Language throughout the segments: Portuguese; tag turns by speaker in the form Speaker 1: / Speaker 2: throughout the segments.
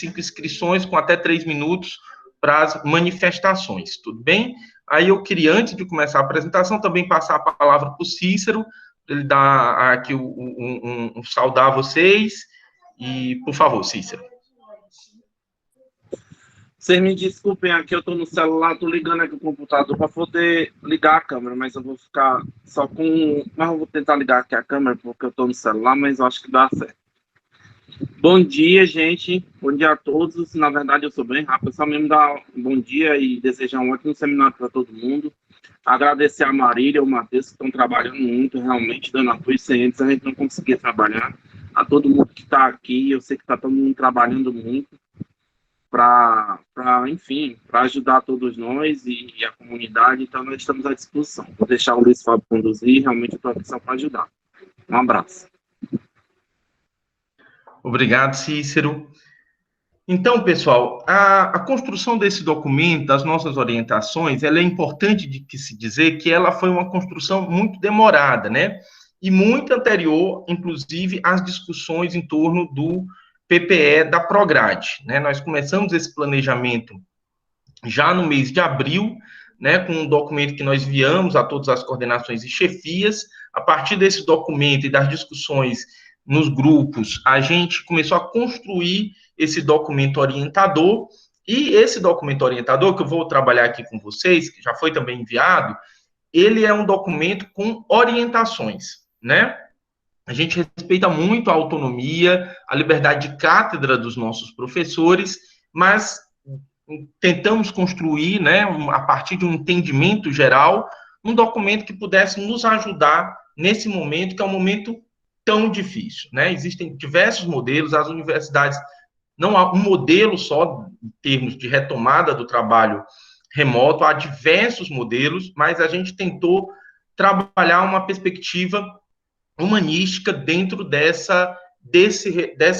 Speaker 1: 25 inscrições, com até 3 minutos para as manifestações, tudo bem? Aí eu queria, antes de começar a apresentação, também passar a palavra para o Cícero, para ele dar aqui saudar vocês, e, por favor, Cícero.
Speaker 2: Vocês me desculpem, aqui eu estou no celular, estou ligando aqui o computador para poder ligar a câmera, mas eu vou ficar só com... Mas eu vou tentar ligar aqui a câmera, porque eu estou no celular, mas eu acho que dá certo. Bom dia, gente. Bom dia a todos. Na verdade, eu sou bem rápido, só mesmo dar um bom dia e desejar um ótimo seminário para todo mundo. Agradecer a Marília e o Matheus, que estão trabalhando muito, realmente, dando apoio. Sem eles, a gente não conseguia trabalhar. A todo mundo que está aqui, eu sei que está todo mundo trabalhando muito para enfim, para ajudar todos nós e a comunidade. Então, nós estamos à disposição. Vou deixar o Luiz Fábio conduzir, realmente eu estou aqui só para ajudar. Um abraço.
Speaker 1: Obrigado, Cícero. Então, pessoal, a construção desse documento, das nossas orientações, ela é importante de que se dizer que ela foi uma construção muito demorada, né? E muito anterior, inclusive, às discussões em torno do PPE da Prograde, né? Nós começamos esse planejamento já no mês de abril, né, com um documento que nós enviamos a todas as coordenações e chefias. A partir desse documento e das discussões nos grupos, a gente começou a construir esse documento orientador, e esse documento orientador, que eu vou trabalhar aqui com vocês, que já foi também enviado, ele é um documento com orientações, né? A gente respeita muito a autonomia, a liberdade de cátedra dos nossos professores, mas tentamos construir, né, a partir de um entendimento geral, um documento que pudesse nos ajudar nesse momento, que é um momento tão difícil, né? Existem diversos modelos, as universidades, não há um modelo só em termos de retomada do trabalho remoto, há diversos modelos, mas a gente tentou trabalhar uma perspectiva humanística dentro dessa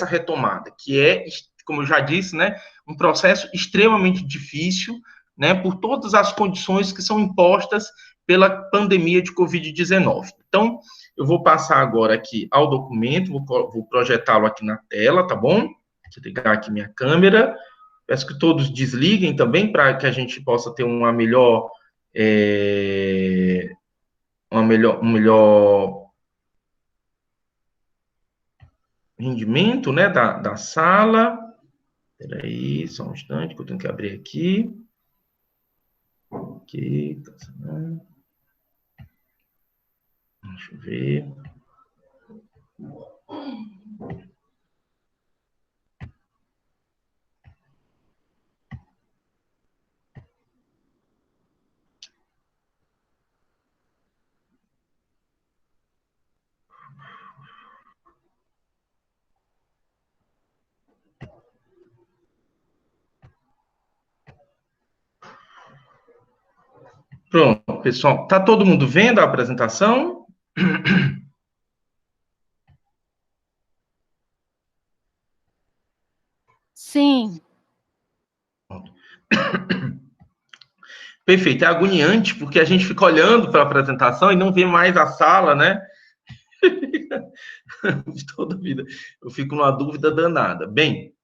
Speaker 1: retomada, que é, como eu já disse, né, um processo extremamente difícil, né, por todas as condições que são impostas pela pandemia de Covid-19. Então, eu vou passar agora aqui ao documento, vou projetá-lo aqui na tela, tá bom? Deixa eu ligar aqui minha câmera. Peço que todos desliguem também, para que a gente possa ter um melhor rendimento, né, da sala. Espera aí, só um instante, que eu tenho que abrir aqui. Aqui, deixa eu ver. Pronto, pessoal. Tá todo mundo vendo a apresentação?
Speaker 3: Sim.
Speaker 1: Perfeito. É agoniante, porque a gente fica olhando para a apresentação e não vê mais a sala, né? Toda vida. Eu fico numa dúvida danada. Bem,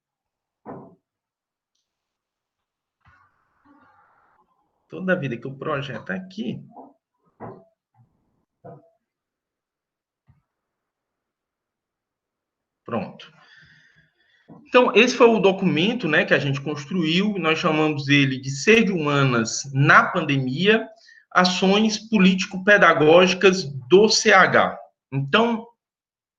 Speaker 1: toda a vida que o projeto aqui. Pronto. Então, esse foi o documento, né, que a gente construiu, nós chamamos ele de Ser de Humanas na Pandemia, Ações Político-Pedagógicas do CH. Então,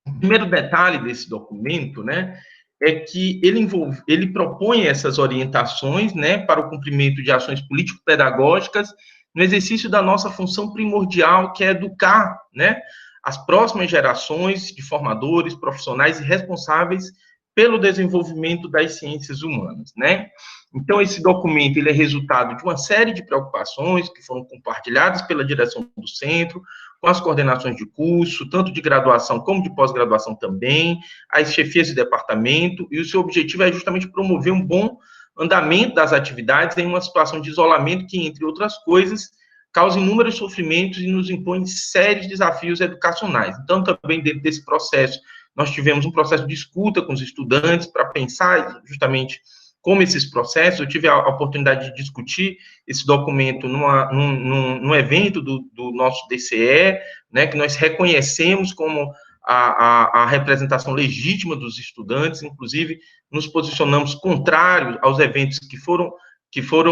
Speaker 1: o primeiro detalhe desse documento, né, é que ele propõe essas orientações, né, para o cumprimento de ações político-pedagógicas no exercício da nossa função primordial, que é educar, né, as próximas gerações de formadores, profissionais e responsáveis pelo desenvolvimento das ciências humanas, né? Então, esse documento ele é resultado de uma série de preocupações que foram compartilhadas pela direção do centro, com as coordenações de curso, tanto de graduação como de pós-graduação também, as chefias de departamento, e o seu objetivo é justamente promover um bom andamento das atividades em uma situação de isolamento que, entre outras coisas, causa inúmeros sofrimentos e nos impõe sérios desafios educacionais. Então, também dentro desse processo nós tivemos um processo de escuta com os estudantes para pensar justamente como esses processos. Eu tive a oportunidade de discutir esse documento num evento do nosso DCE, né, que nós reconhecemos como a representação legítima dos estudantes, inclusive nos posicionamos contrários aos eventos que foram,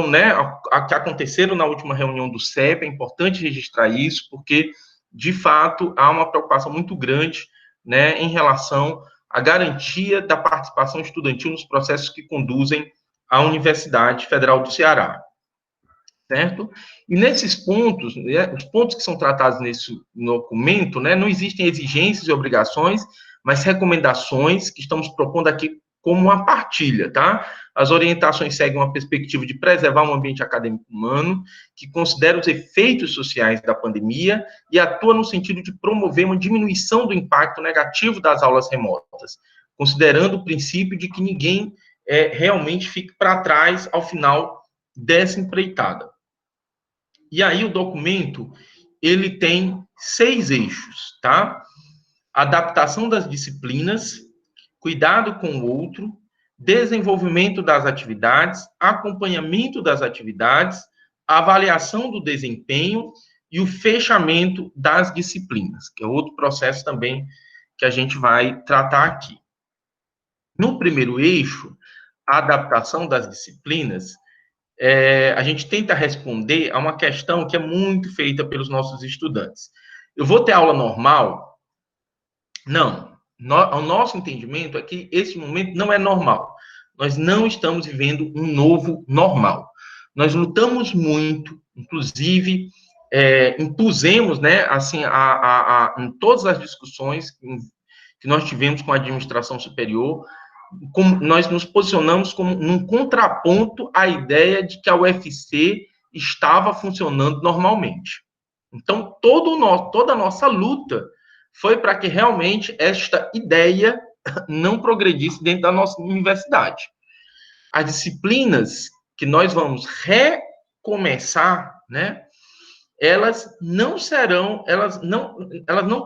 Speaker 1: né, que aconteceram na última reunião do CEP. É importante registrar isso, porque, de fato, há uma preocupação muito grande, né, em relação à garantia da participação estudantil nos processos que conduzem à Universidade Federal do Ceará, certo? E nesses pontos, né, os pontos que são tratados nesse documento, né, não existem exigências e obrigações, mas recomendações que estamos propondo aqui como uma partilha, tá? As orientações seguem uma perspectiva de preservar um ambiente acadêmico humano, que considera os efeitos sociais da pandemia e atua no sentido de promover uma diminuição do impacto negativo das aulas remotas, considerando o princípio de que ninguém realmente fique para trás ao final dessa empreitada. E aí o documento, ele tem 6 eixos, tá? Adaptação das disciplinas, cuidado com o outro, desenvolvimento das atividades, acompanhamento das atividades, avaliação do desempenho e o fechamento das disciplinas, que é outro processo também que a gente vai tratar aqui. No primeiro eixo, a adaptação das disciplinas, a gente tenta responder a uma questão que é muito feita pelos nossos estudantes. Eu vou ter aula normal? Não. O nosso entendimento é que esse momento não é normal. Nós não estamos vivendo um novo normal. Nós lutamos muito, inclusive, impusemos, né, assim, em todas as discussões que nós tivemos com a administração superior, nós nos posicionamos como num contraponto à ideia de que a UFC estava funcionando normalmente. Então, toda a nossa luta foi para que realmente esta ideia não progredisse dentro da nossa universidade. As disciplinas que nós vamos recomeçar, né, elas não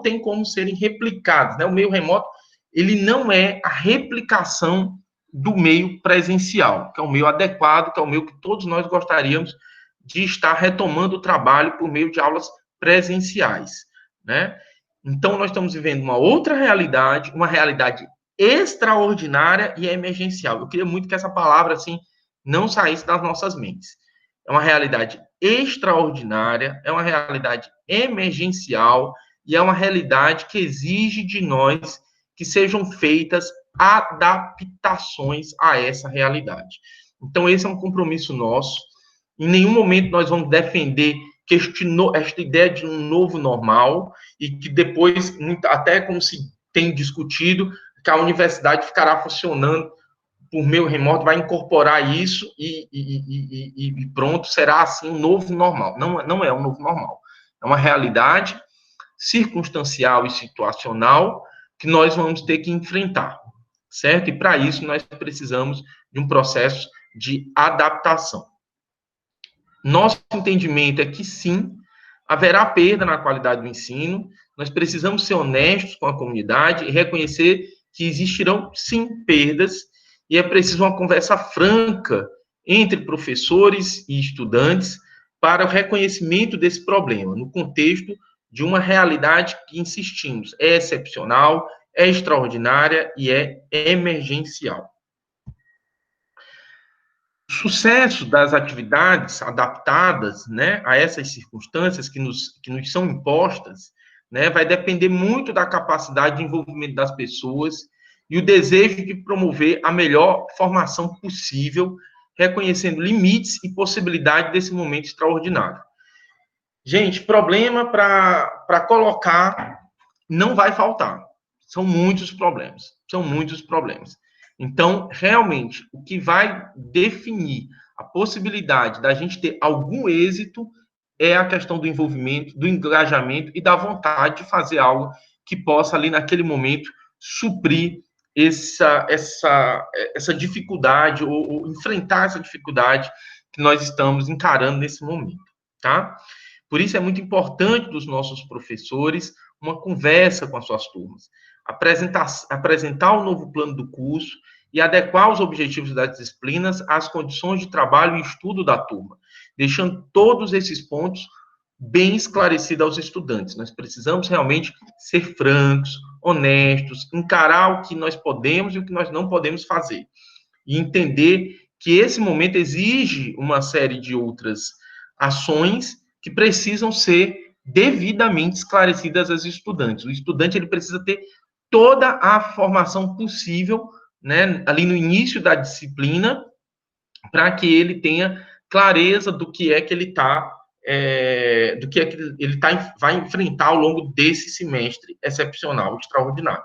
Speaker 1: têm como serem replicadas, né? O meio remoto, ele não é a replicação do meio presencial, que é o meio adequado, que é o meio que todos nós gostaríamos de estar retomando o trabalho por meio de aulas presenciais, né? Então, nós estamos vivendo uma outra realidade, uma realidade extraordinária e emergencial. Eu queria muito que essa palavra, assim, não saísse das nossas mentes. É uma realidade extraordinária, é uma realidade emergencial e é uma realidade que exige de nós que sejam feitas adaptações a essa realidade. Então, esse é um compromisso nosso. Em nenhum momento nós vamos defender que esta ideia de um novo normal e que depois, até como se tem discutido, que a universidade ficará funcionando por meio remoto, vai incorporar isso e pronto, será assim um novo normal. Não é um novo normal. É uma realidade circunstancial e situacional que nós vamos ter que enfrentar, certo? E para isso nós precisamos de um processo de adaptação. Nosso entendimento é que sim, haverá perda na qualidade do ensino, nós precisamos ser honestos com a comunidade e reconhecer que existirão, sim, perdas, e é preciso uma conversa franca entre professores e estudantes para o reconhecimento desse problema, no contexto de uma realidade que, insistimos, é excepcional, é extraordinária e é emergencial. O sucesso das atividades adaptadas, né, a essas circunstâncias que nos são impostas, né, vai depender muito da capacidade de envolvimento das pessoas e o desejo de promover a melhor formação possível, reconhecendo limites e possibilidades desse momento extraordinário. Gente, problema para colocar não vai faltar. São muitos problemas. Então, realmente, o que vai definir a possibilidade da gente ter algum êxito é a questão do envolvimento, do engajamento e da vontade de fazer algo que possa, ali naquele momento, suprir essa dificuldade ou enfrentar essa dificuldade que nós estamos encarando nesse momento, tá? Por isso é muito importante dos nossos professores uma conversa com as suas turmas, apresentar o novo plano do curso e adequar os objetivos das disciplinas às condições de trabalho e estudo da turma, deixando todos esses pontos bem esclarecidos aos estudantes. Nós precisamos realmente ser francos, honestos, encarar o que nós podemos e o que nós não podemos fazer, e entender que esse momento exige uma série de outras ações que precisam ser devidamente esclarecidas aos estudantes. O estudante ele precisa ter toda a formação possível, né, ali no início da disciplina, para que ele tenha clareza do que é que ele está vai enfrentar ao longo desse semestre excepcional, extraordinário.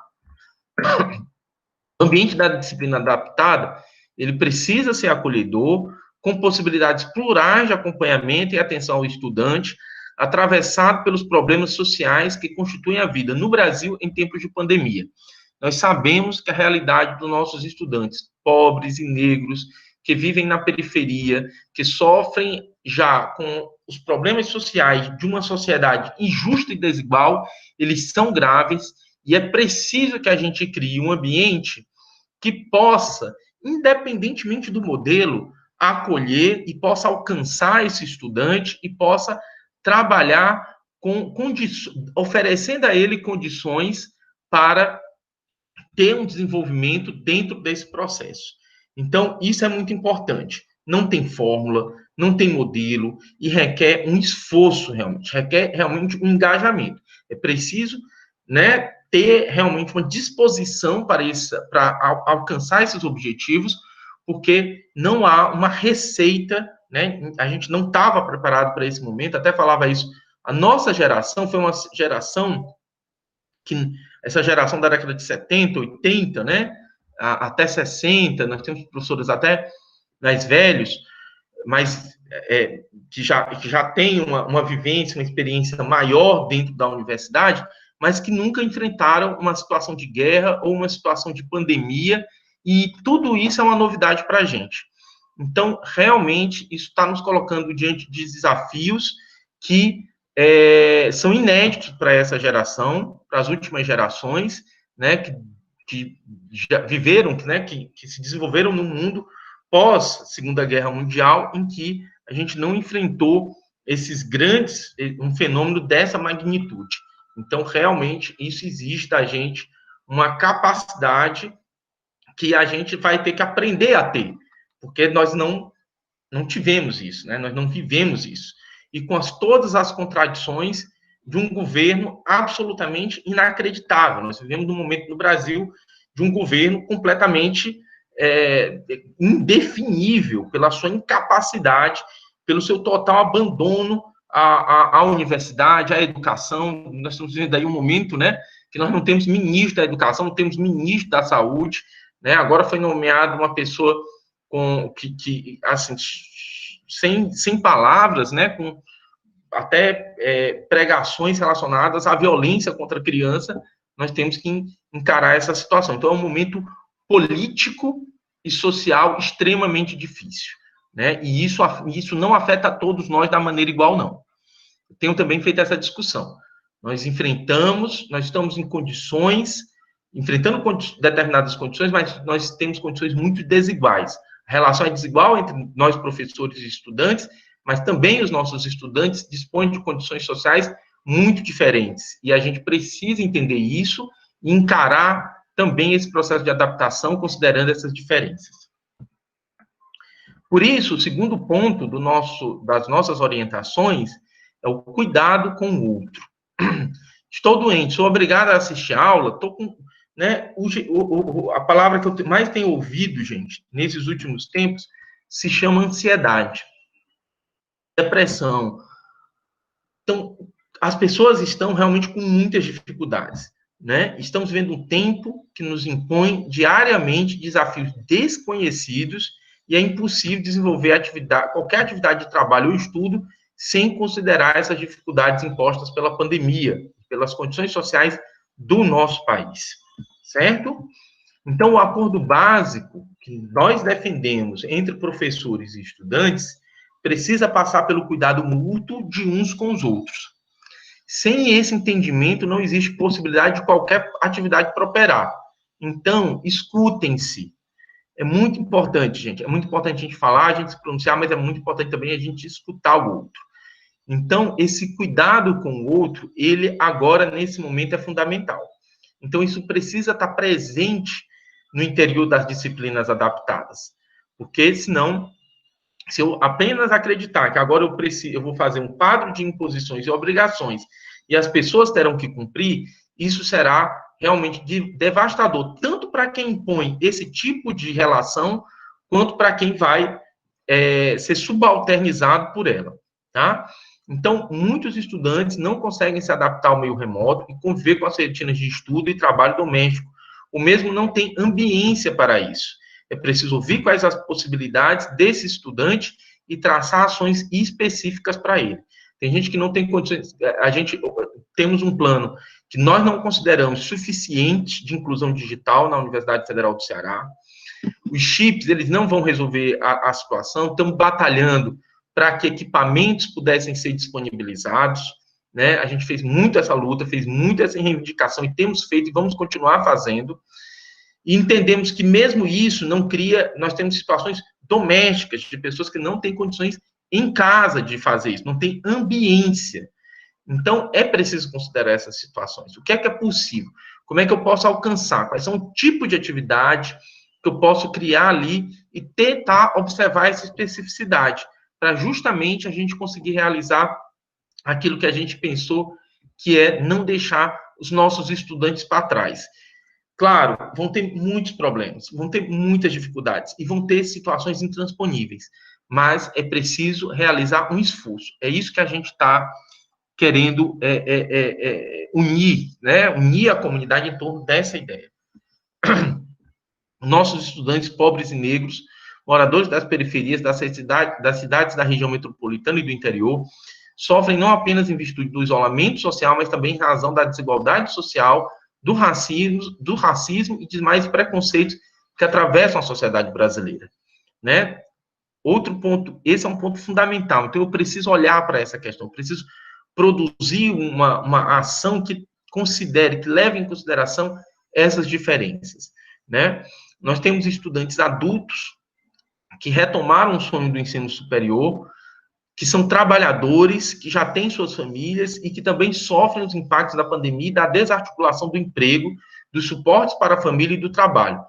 Speaker 1: O ambiente da disciplina adaptada, ele precisa ser acolhedor, com possibilidades plurais de acompanhamento e atenção ao estudante, atravessado pelos problemas sociais que constituem a vida no Brasil em tempos de pandemia. Nós sabemos que a realidade dos nossos estudantes, pobres e negros, que vivem na periferia, que sofrem já com os problemas sociais de uma sociedade injusta e desigual, eles são graves, e é preciso que a gente crie um ambiente que possa, independentemente do modelo, acolher e possa alcançar esse estudante e possa trabalhar oferecendo a ele condições para ter um desenvolvimento dentro desse processo. Então, isso é muito importante. Não tem fórmula, não tem modelo e requer um esforço realmente, requer realmente um engajamento. É preciso, né, ter realmente uma disposição para alcançar esses objetivos, porque não há uma receita, né? A gente não estava preparado para esse momento, até falava isso. A nossa geração foi uma geração que, essa geração da década de 70, 80, né? Até 60, nós temos professores até mais velhos, mas que já têm uma vivência, uma experiência maior dentro da universidade, mas que nunca enfrentaram uma situação de guerra ou uma situação de pandemia, e tudo isso é uma novidade para a gente. Então, realmente, isso está nos colocando diante de desafios que são inéditos para essa geração, para as últimas gerações, né, que já viveram, né, que se desenvolveram no mundo pós Segunda Guerra Mundial, em que a gente não enfrentou um fenômeno dessa magnitude. Então, realmente, isso exige da gente uma capacidade que a gente vai ter que aprender a ter, porque nós não tivemos isso, né? Nós não vivemos isso. E com todas as contradições de um governo absolutamente inacreditável. Nós vivemos num momento no Brasil de um governo completamente indefinível pela sua incapacidade, pelo seu total abandono à universidade, à educação. Nós estamos vivendo aí um momento, né, que nós não temos ministro da educação, não temos ministro da saúde, né? Agora foi nomeado uma pessoa que assim, sem palavras, né, com até pregações relacionadas à violência contra a criança. Nós temos que encarar essa situação. Então, é um momento político e social extremamente difícil, né? E isso não afeta a todos nós da maneira igual, não. Eu tenho também feito essa discussão. Nós estamos em condições, enfrentando determinadas condições, mas nós temos condições muito desiguais. A relação é desigual entre nós, professores e estudantes, mas também os nossos estudantes dispõem de condições sociais muito diferentes. E a gente precisa entender isso e encarar também esse processo de adaptação, considerando essas diferenças. Por isso, o segundo ponto das nossas orientações é o cuidado com o outro. Estou doente, sou obrigado a assistir a aula, estou com... Né, a palavra que eu mais tenho ouvido, gente, nesses últimos tempos, se chama ansiedade, depressão. Então, as pessoas estão realmente com muitas dificuldades, né? Estamos vivendo um tempo que nos impõe diariamente desafios desconhecidos e é impossível desenvolver qualquer atividade de trabalho ou estudo sem considerar essas dificuldades impostas pela pandemia, pelas condições sociais do nosso país. Certo? Então, o acordo básico que nós defendemos entre professores e estudantes precisa passar pelo cuidado mútuo de uns com os outros. Sem esse entendimento, não existe possibilidade de qualquer atividade prosperar. Então, escutem-se. É muito importante, gente. É muito importante a gente falar, a gente se pronunciar, mas é muito importante também a gente escutar o outro. Então, esse cuidado com o outro, ele agora, nesse momento, é fundamental. Então, isso precisa estar presente no interior das disciplinas adaptadas. Porque, senão, se eu apenas acreditar que agora eu vou fazer um quadro de imposições e obrigações e as pessoas terão que cumprir, isso será realmente devastador, tanto para quem impõe esse tipo de relação, quanto para quem vai ser subalternizado por ela, tá? Então, muitos estudantes não conseguem se adaptar ao meio remoto e conviver com as rotinas de estudo e trabalho doméstico. O mesmo não tem ambiência para isso. É preciso ouvir quais as possibilidades desse estudante e traçar ações específicas para ele. Tem gente que não tem condições. Temos um plano que nós não consideramos suficiente de inclusão digital na Universidade Federal do Ceará. Os chips, eles não vão resolver a situação. Estamos batalhando para que equipamentos pudessem ser disponibilizados, né? A gente fez muito essa luta, fez muito essa reivindicação e temos feito e vamos continuar fazendo. E entendemos que mesmo isso não cria, nós temos situações domésticas de pessoas que não têm condições em casa de fazer isso, não tem ambiência. Então, é preciso considerar essas situações. O que é possível? Como é que eu posso alcançar? Quais são o tipo de atividade que eu posso criar ali e tentar observar essa especificidade, para justamente a gente conseguir realizar aquilo que a gente pensou, que é não deixar os nossos estudantes para trás. Claro, vão ter muitos problemas, vão ter muitas dificuldades e vão ter situações intransponíveis, mas é preciso realizar um esforço. É isso que a gente está querendo unir, né? Unir a comunidade em torno dessa ideia. Nossos estudantes pobres e negros, moradores das periferias, das cidades da região metropolitana e do interior, sofrem não apenas em virtude do isolamento social, mas também em razão da desigualdade social, do racismo e demais preconceitos que atravessam a sociedade brasileira, né? Outro ponto, esse é um ponto fundamental, então eu preciso olhar para essa questão, eu preciso produzir uma ação que considere, que leve em consideração essas diferenças, né? Nós temos estudantes adultos que retomaram o sonho do ensino superior, que são trabalhadores, que já têm suas famílias e que também sofrem os impactos da pandemia e da desarticulação do emprego, dos suportes para a família e do trabalho.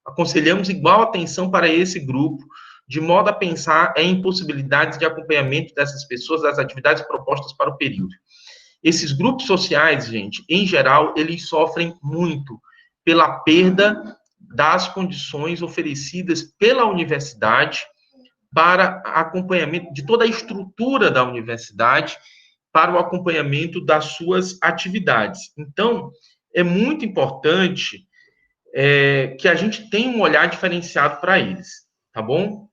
Speaker 1: Aconselhamos igual atenção para esse grupo, de modo a pensar em possibilidades de acompanhamento dessas pessoas, das atividades propostas para o período. Esses grupos sociais, gente, em geral, eles sofrem muito pela perda das condições oferecidas pela universidade para acompanhamento de toda a estrutura da universidade para o acompanhamento das suas atividades. Então, é muito importante que a gente tenha um olhar diferenciado para eles, tá bom?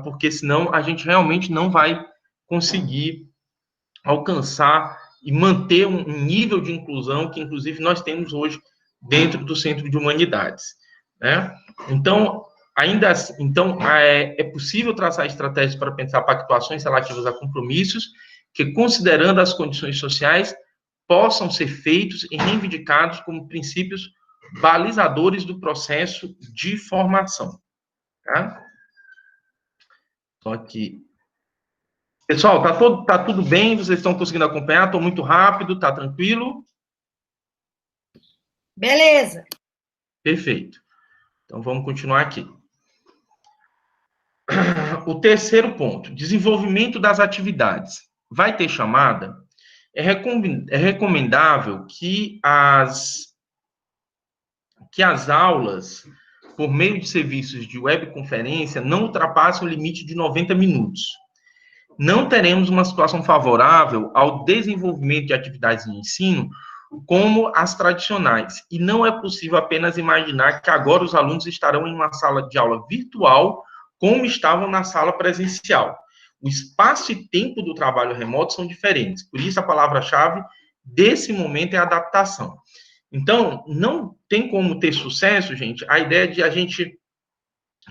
Speaker 1: Porque senão a gente realmente não vai conseguir alcançar e manter um nível de inclusão que, inclusive, nós temos hoje dentro do Centro de Humanidades, né? Então, ainda assim, é possível traçar estratégias para pensar pactuações relativas a compromissos que, considerando as condições sociais, possam ser feitos e reivindicados como princípios balizadores do processo de formação, tá? Então, aqui. Pessoal, tá tudo bem? Vocês estão conseguindo acompanhar? Estou muito rápido, tá tranquilo?
Speaker 3: Beleza.
Speaker 1: Perfeito. Então, vamos continuar aqui. O terceiro ponto, desenvolvimento das atividades. Vai ter chamada? É recomendável que as aulas, por meio de serviços de webconferência, não ultrapassem o limite de 90 minutos. Não teremos uma situação favorável ao desenvolvimento de atividades de ensino como as tradicionais. E não é possível apenas imaginar que agora os alunos estarão em uma sala de aula virtual como estavam na sala presencial. O espaço e tempo do trabalho remoto são diferentes. Por isso, a palavra-chave desse momento é adaptação. Então, não tem como ter sucesso, gente, a ideia de a gente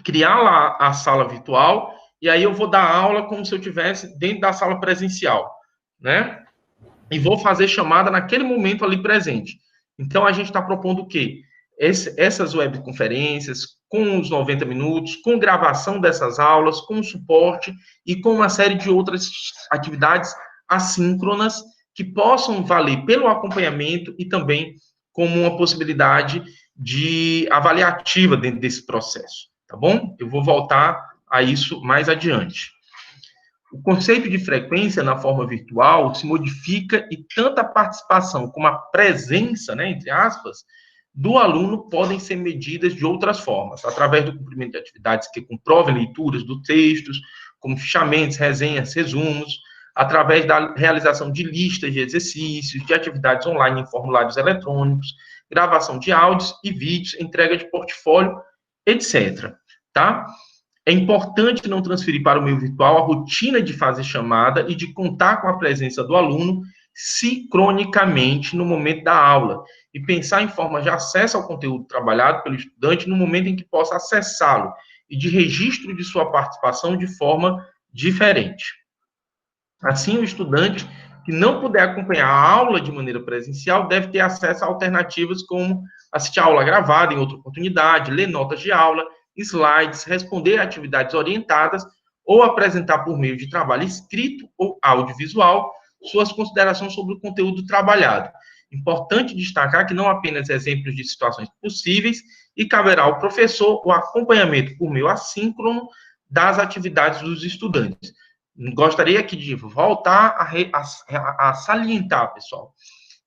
Speaker 1: criar lá a sala virtual e aí eu vou dar aula como se eu estivesse dentro da sala presencial, né? e vou fazer chamada naquele momento ali presente. Então, a gente está propondo o quê? Essas webconferências, com os 90 minutos, com gravação dessas aulas, com suporte e com uma série de outras atividades assíncronas que possam valer pelo acompanhamento e também como uma possibilidade de avaliativa dentro desse processo, tá bom? Eu vou voltar a isso mais adiante. O conceito de frequência na forma virtual se modifica e tanto a participação como a presença, né, entre aspas, do aluno podem ser medidas de outras formas, através do cumprimento de atividades que comprovem leituras dos textos, como fichamentos, resenhas, resumos, através da realização de listas de exercícios, de atividades online em formulários eletrônicos, gravação de áudios e vídeos, entrega de portfólio, etc. Tá? É importante não transferir para o meio virtual a rotina de fazer chamada e de contar com a presença do aluno sincronicamente no momento da aula e pensar em forma de acesso ao conteúdo trabalhado pelo estudante no momento em que possa acessá-lo e de registro de sua participação de forma diferente. Assim, o estudante que não puder acompanhar a aula de maneira presencial deve ter acesso a alternativas como assistir a aula gravada em outra oportunidade, ler notas de aula, slides, responder a atividades orientadas ou apresentar por meio de trabalho escrito ou audiovisual suas considerações sobre o conteúdo trabalhado. Importante destacar que não apenas exemplos de situações possíveis e caberá ao professor o acompanhamento por meio assíncrono das atividades dos estudantes. Gostaria aqui de voltar a salientar, pessoal,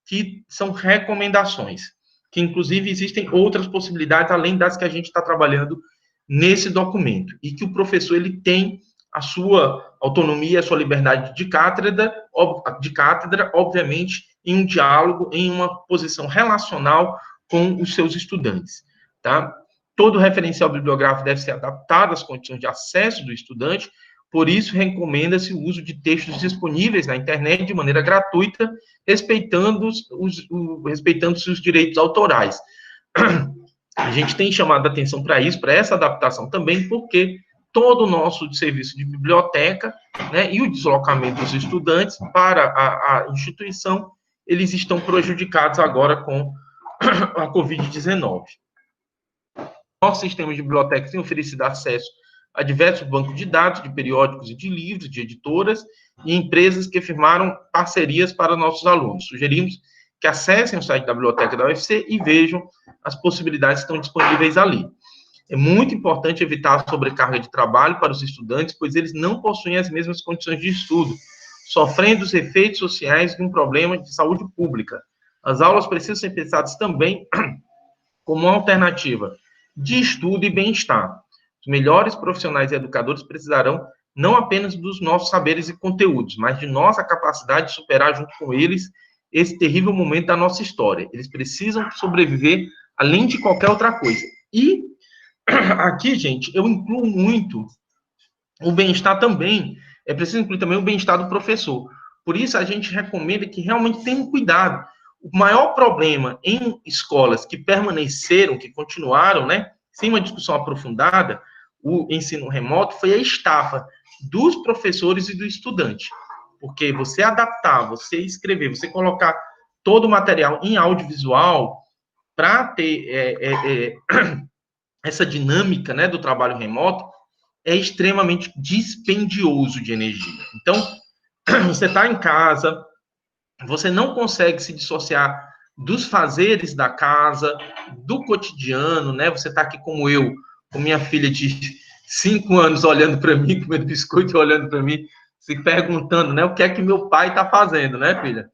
Speaker 1: que são recomendações, que inclusive existem outras possibilidades além das que a gente está trabalhando nesse documento, e que o professor ele tem a sua autonomia, a sua liberdade de cátedra, obviamente, em um diálogo, em uma posição relacional com os seus estudantes, tá? Todo referencial bibliográfico deve ser adaptado às condições de acesso do estudante, por isso recomenda-se o uso de textos disponíveis na internet de maneira gratuita, respeitando-se os direitos autorais. A gente tem chamado a atenção para isso, para essa adaptação também, porque todo o nosso serviço de biblioteca, né, e o deslocamento dos estudantes para a instituição, eles estão prejudicados agora com a Covid-19. Nosso sistema de bibliotecas tem oferecido acesso a diversos bancos de dados, de periódicos e de livros, de editoras e empresas que firmaram parcerias para nossos alunos. Sugerimos que acessem o site da Biblioteca da UFC e vejam as possibilidades que estão disponíveis ali. É muito importante evitar a sobrecarga de trabalho para os estudantes, pois eles não possuem as mesmas condições de estudo, sofrendo os efeitos sociais de um problema de saúde pública. As aulas precisam ser pensadas também como uma alternativa de estudo e bem-estar. Os melhores profissionais e educadores precisarão não apenas dos nossos saberes e conteúdos, mas de nossa capacidade de superar junto com eles esse terrível momento da nossa história. Eles precisam sobreviver além de qualquer outra coisa. E aqui, gente, eu incluo muito o bem-estar também. É preciso incluir também o bem-estar do professor. Por isso, a gente recomenda que realmente tenham cuidado. O maior problema em escolas que permaneceram, que continuaram, né, sem uma discussão aprofundada, o ensino remoto, foi a estafa dos professores e do estudante. Porque você adaptar, você escrever, você colocar todo o material em audiovisual para ter essa dinâmica, né, do trabalho remoto, é extremamente dispendioso de energia. Então, você está em casa, você não consegue se dissociar dos fazeres da casa, do cotidiano, né? Você está aqui como eu, com minha filha de 5 anos olhando para mim, comendo biscoito, olhando para mim, se perguntando, né? O que é que meu pai está fazendo, né, filha?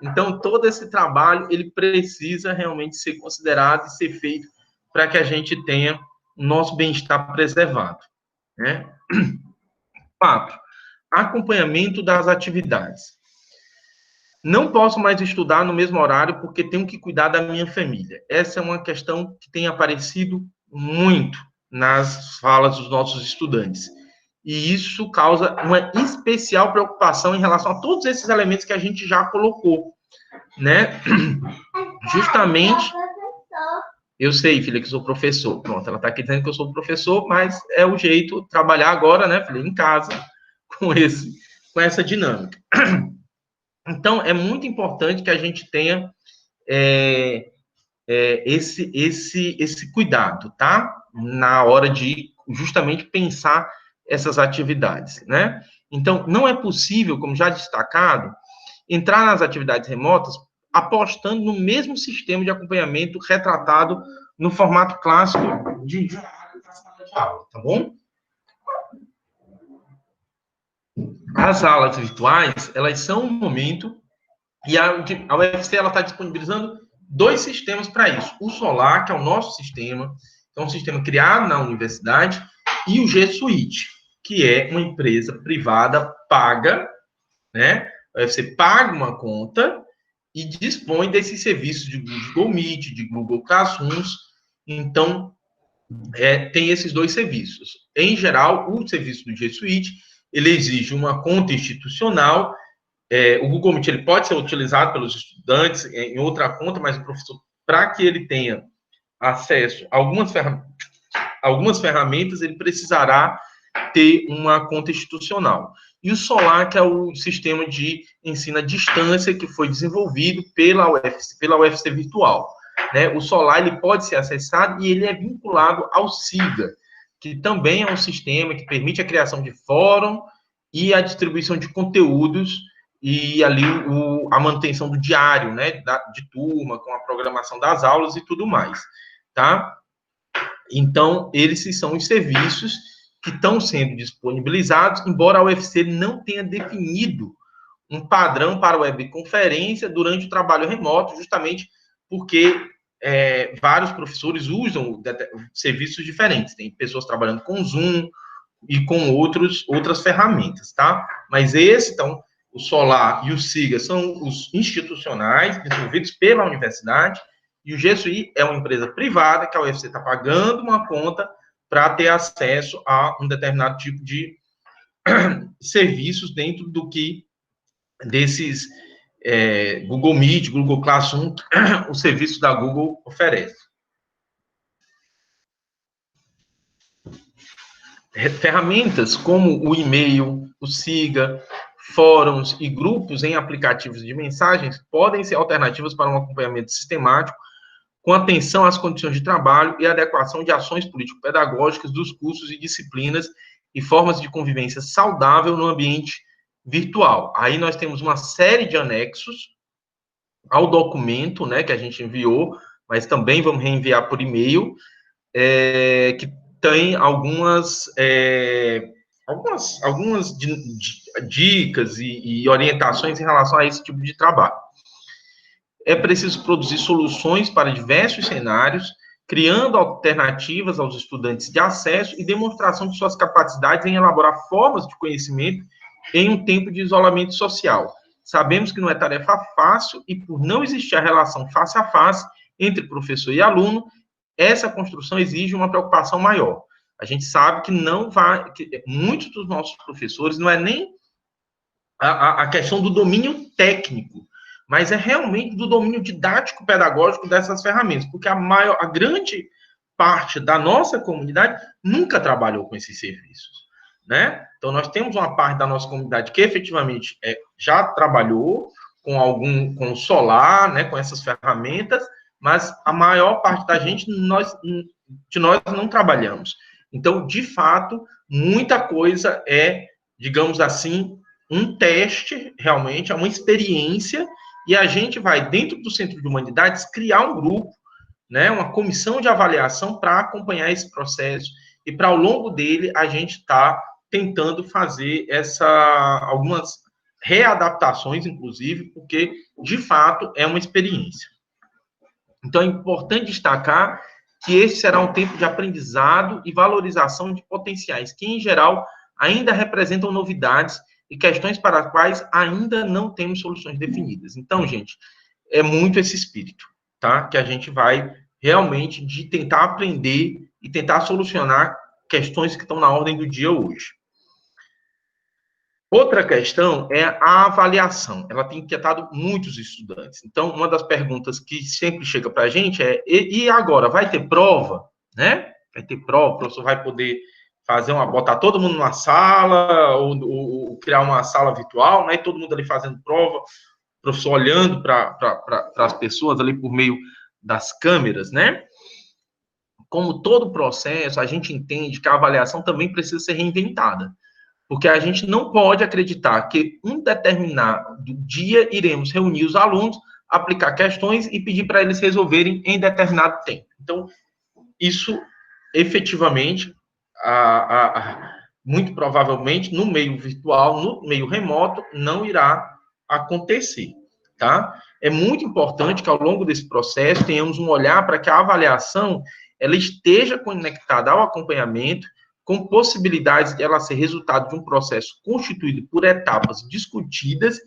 Speaker 1: Então, todo esse trabalho, ele precisa realmente ser considerado e ser feito para que a gente tenha o nosso bem-estar preservado, né? 4. Acompanhamento das atividades. Não posso mais estudar no mesmo horário porque tenho que cuidar da minha família. Essa é uma questão que tem aparecido muito nas falas dos nossos estudantes. E isso causa uma especial preocupação em relação a todos esses elementos que a gente já colocou, né? Justamente, eu sei, filha, que sou professor. Pronto, ela está aqui dizendo que eu sou professor, mas é o jeito trabalhar agora, né, filha, em casa, com essa dinâmica. Então, é muito importante que a gente tenha esse cuidado, tá? Na hora de justamente pensar essas atividades, né? Então, não é possível, como já destacado, entrar nas atividades remotas apostando no mesmo sistema de acompanhamento retratado no formato clássico de sala de aula, tá bom? As aulas virtuais, elas são um momento, e a UFC está disponibilizando dois sistemas para isso. O Solar, que é o nosso sistema, é um sistema criado na universidade, e o G Suite, que é uma empresa privada paga, né? A UFC paga uma conta e dispõe desses serviços de Google Meet, de Google Classrooms. Então, tem esses dois serviços. Em geral, o serviço do G Suite, ele exige uma conta institucional. O Google Meet ele pode ser utilizado pelos estudantes em outra conta, mas o professor, para que ele tenha acesso a algumas ferramentas, ele precisará ter uma conta institucional. E o Solar, que é o sistema de ensino à distância que foi desenvolvido pela UFC Virtual. Né? O Solar ele pode ser acessado e ele é vinculado ao SIGA, que também é um sistema que permite a criação de fórum e a distribuição de conteúdos e ali a manutenção do diário, né, de turma, com a programação das aulas e tudo mais, tá? Então, esses são os serviços que estão sendo disponibilizados, embora a UFC não tenha definido um padrão para webconferência durante o trabalho remoto, justamente porque vários professores usam serviços diferentes. Tem pessoas trabalhando com Zoom e com outras ferramentas, tá? Mas então, o Solar e o SIGA são os institucionais desenvolvidos pela universidade, e o G Suite é uma empresa privada que a UFC está pagando uma conta para ter acesso a um determinado tipo de serviços dentro desses Google Meet, Google Classroom, o serviço da Google oferece. Ferramentas como o e-mail, o SIGA, fóruns e grupos em aplicativos de mensagens podem ser alternativas para um acompanhamento sistemático com atenção às condições de trabalho e adequação de ações político-pedagógicas dos cursos e disciplinas e formas de convivência saudável no ambiente virtual. Aí nós temos uma série de anexos ao documento, né, que a gente enviou, mas também vamos reenviar por e-mail, que tem algumas dicas e orientações em relação a esse tipo de trabalho. É preciso produzir soluções para diversos cenários, criando alternativas aos estudantes de acesso e demonstração de suas capacidades em elaborar formas de conhecimento em um tempo de isolamento social. Sabemos que não é tarefa fácil e, por não existir a relação face a face entre professor e aluno, essa construção exige uma preocupação maior. A gente sabe que muitos dos nossos professores não é nem a questão do domínio técnico, mas é realmente do domínio didático-pedagógico dessas ferramentas, porque a grande parte da nossa comunidade nunca trabalhou com esses serviços, né? Então, nós temos uma parte da nossa comunidade que efetivamente já trabalhou com o Solar, né, com essas ferramentas, mas a maior parte da gente, nós não trabalhamos. Então, de fato, muita coisa digamos assim, um teste, realmente, é uma experiência, e a gente vai, dentro do Centro de Humanidades, criar um grupo, né, uma comissão de avaliação para acompanhar esse processo, e para ao longo dele a gente está tentando fazer algumas readaptações, inclusive, porque, de fato, é uma experiência. Então, é importante destacar que esse será um tempo de aprendizado e valorização de potenciais, que, em geral, ainda representam novidades e questões para as quais ainda não temos soluções definidas. Então, gente, é muito esse espírito, tá? Que a gente vai realmente de tentar aprender e tentar solucionar questões que estão na ordem do dia hoje. Outra questão é a avaliação. Ela tem inquietado muitos estudantes. Então, uma das perguntas que sempre chega para a gente é: e agora, vai ter prova? Né? Vai ter prova, o professor vai poder botar todo mundo numa sala, ou criar uma sala virtual, né? Todo mundo ali fazendo prova, professor olhando para as pessoas ali por meio das câmeras, né? Como todo processo, a gente entende que a avaliação também precisa ser reinventada, porque a gente não pode acreditar que um determinado dia iremos reunir os alunos, aplicar questões e pedir para eles resolverem em determinado tempo. Então, isso efetivamente, muito provavelmente, no meio virtual, no meio remoto, não irá acontecer, tá? É muito importante que ao longo desse processo tenhamos um olhar para que a avaliação ela esteja conectada ao acompanhamento, com possibilidades de ela ser resultado de um processo constituído por etapas discutidas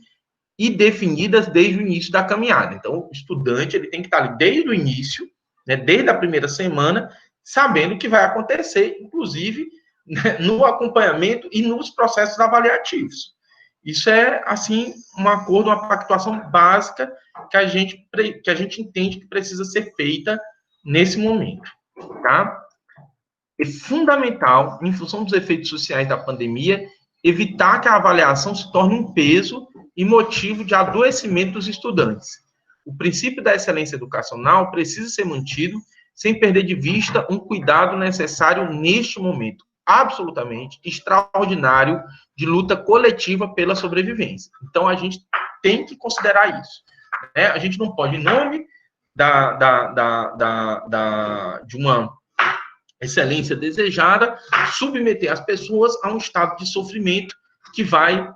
Speaker 1: e definidas desde o início da caminhada. Então, o estudante ele tem que estar ali desde o início, né, desde a primeira semana, sabendo o que vai acontecer, inclusive, né, no acompanhamento e nos processos avaliativos. Isso é, assim, um acordo, uma pactuação básica que a gente entende que precisa ser feita nesse momento, tá? É fundamental, em função dos efeitos sociais da pandemia, evitar que a avaliação se torne um peso e motivo de adoecimento dos estudantes. O princípio da excelência educacional precisa ser mantido sem perder de vista um cuidado necessário neste momento, absolutamente extraordinário, de luta coletiva pela sobrevivência. Então, a gente tem que considerar isso, né? A gente não pode, em nome de uma excelência desejada, submeter as pessoas a um estado de sofrimento que vai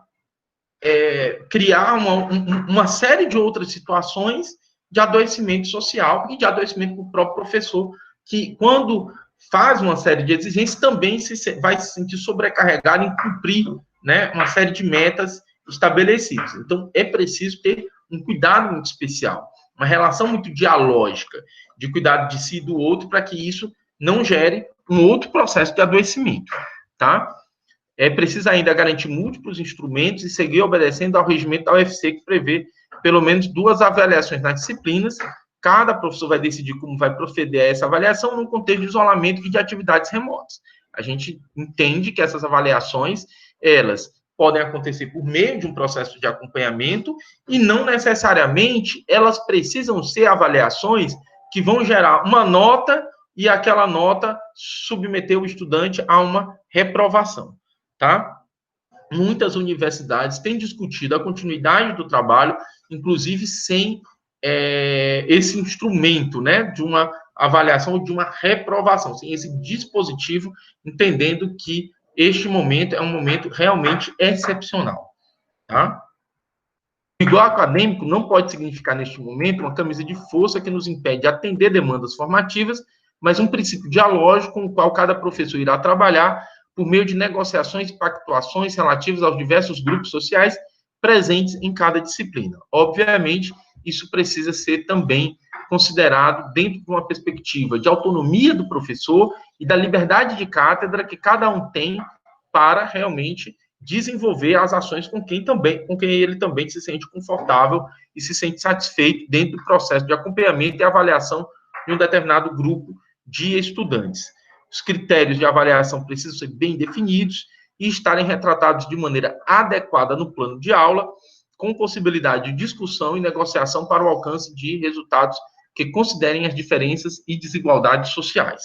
Speaker 1: criar uma série de outras situações de adoecimento social e de adoecimento do próprio professor, que, quando faz uma série de exigências, também vai se sentir sobrecarregado em cumprir, né, uma série de metas estabelecidas. Então, é preciso ter um cuidado muito especial, uma relação muito dialógica, de cuidado de si e do outro, para que isso não gere um outro processo de adoecimento, tá? É preciso ainda garantir múltiplos instrumentos e seguir obedecendo ao regimento da UFC, que prevê pelo menos 2 avaliações nas disciplinas. Cada professor vai decidir como vai proceder a essa avaliação no contexto de isolamento e de atividades remotas. A gente entende que essas avaliações, elas podem acontecer por meio de um processo de acompanhamento e não necessariamente elas precisam ser avaliações que vão gerar uma nota e aquela nota submeter o estudante a uma reprovação, tá? Muitas universidades têm discutido a continuidade do trabalho, inclusive sem esse instrumento, né, de uma avaliação ou de uma reprovação, sem esse dispositivo, entendendo que este momento é um momento realmente excepcional, tá? O rigor acadêmico não pode significar, neste momento, uma camisa de força que nos impede de atender demandas formativas, mas um princípio dialógico com o qual cada professor irá trabalhar por meio de negociações e pactuações relativas aos diversos grupos sociais presentes em cada disciplina. Obviamente, isso precisa ser também considerado dentro de uma perspectiva de autonomia do professor e da liberdade de cátedra que cada um tem para realmente desenvolver as ações com quem ele também se sente confortável e se sente satisfeito dentro do processo de acompanhamento e avaliação de um determinado grupo de estudantes. Os critérios de avaliação precisam ser bem definidos e estarem retratados de maneira adequada no plano de aula, com possibilidade de discussão e negociação para o alcance de resultados que considerem as diferenças e desigualdades sociais.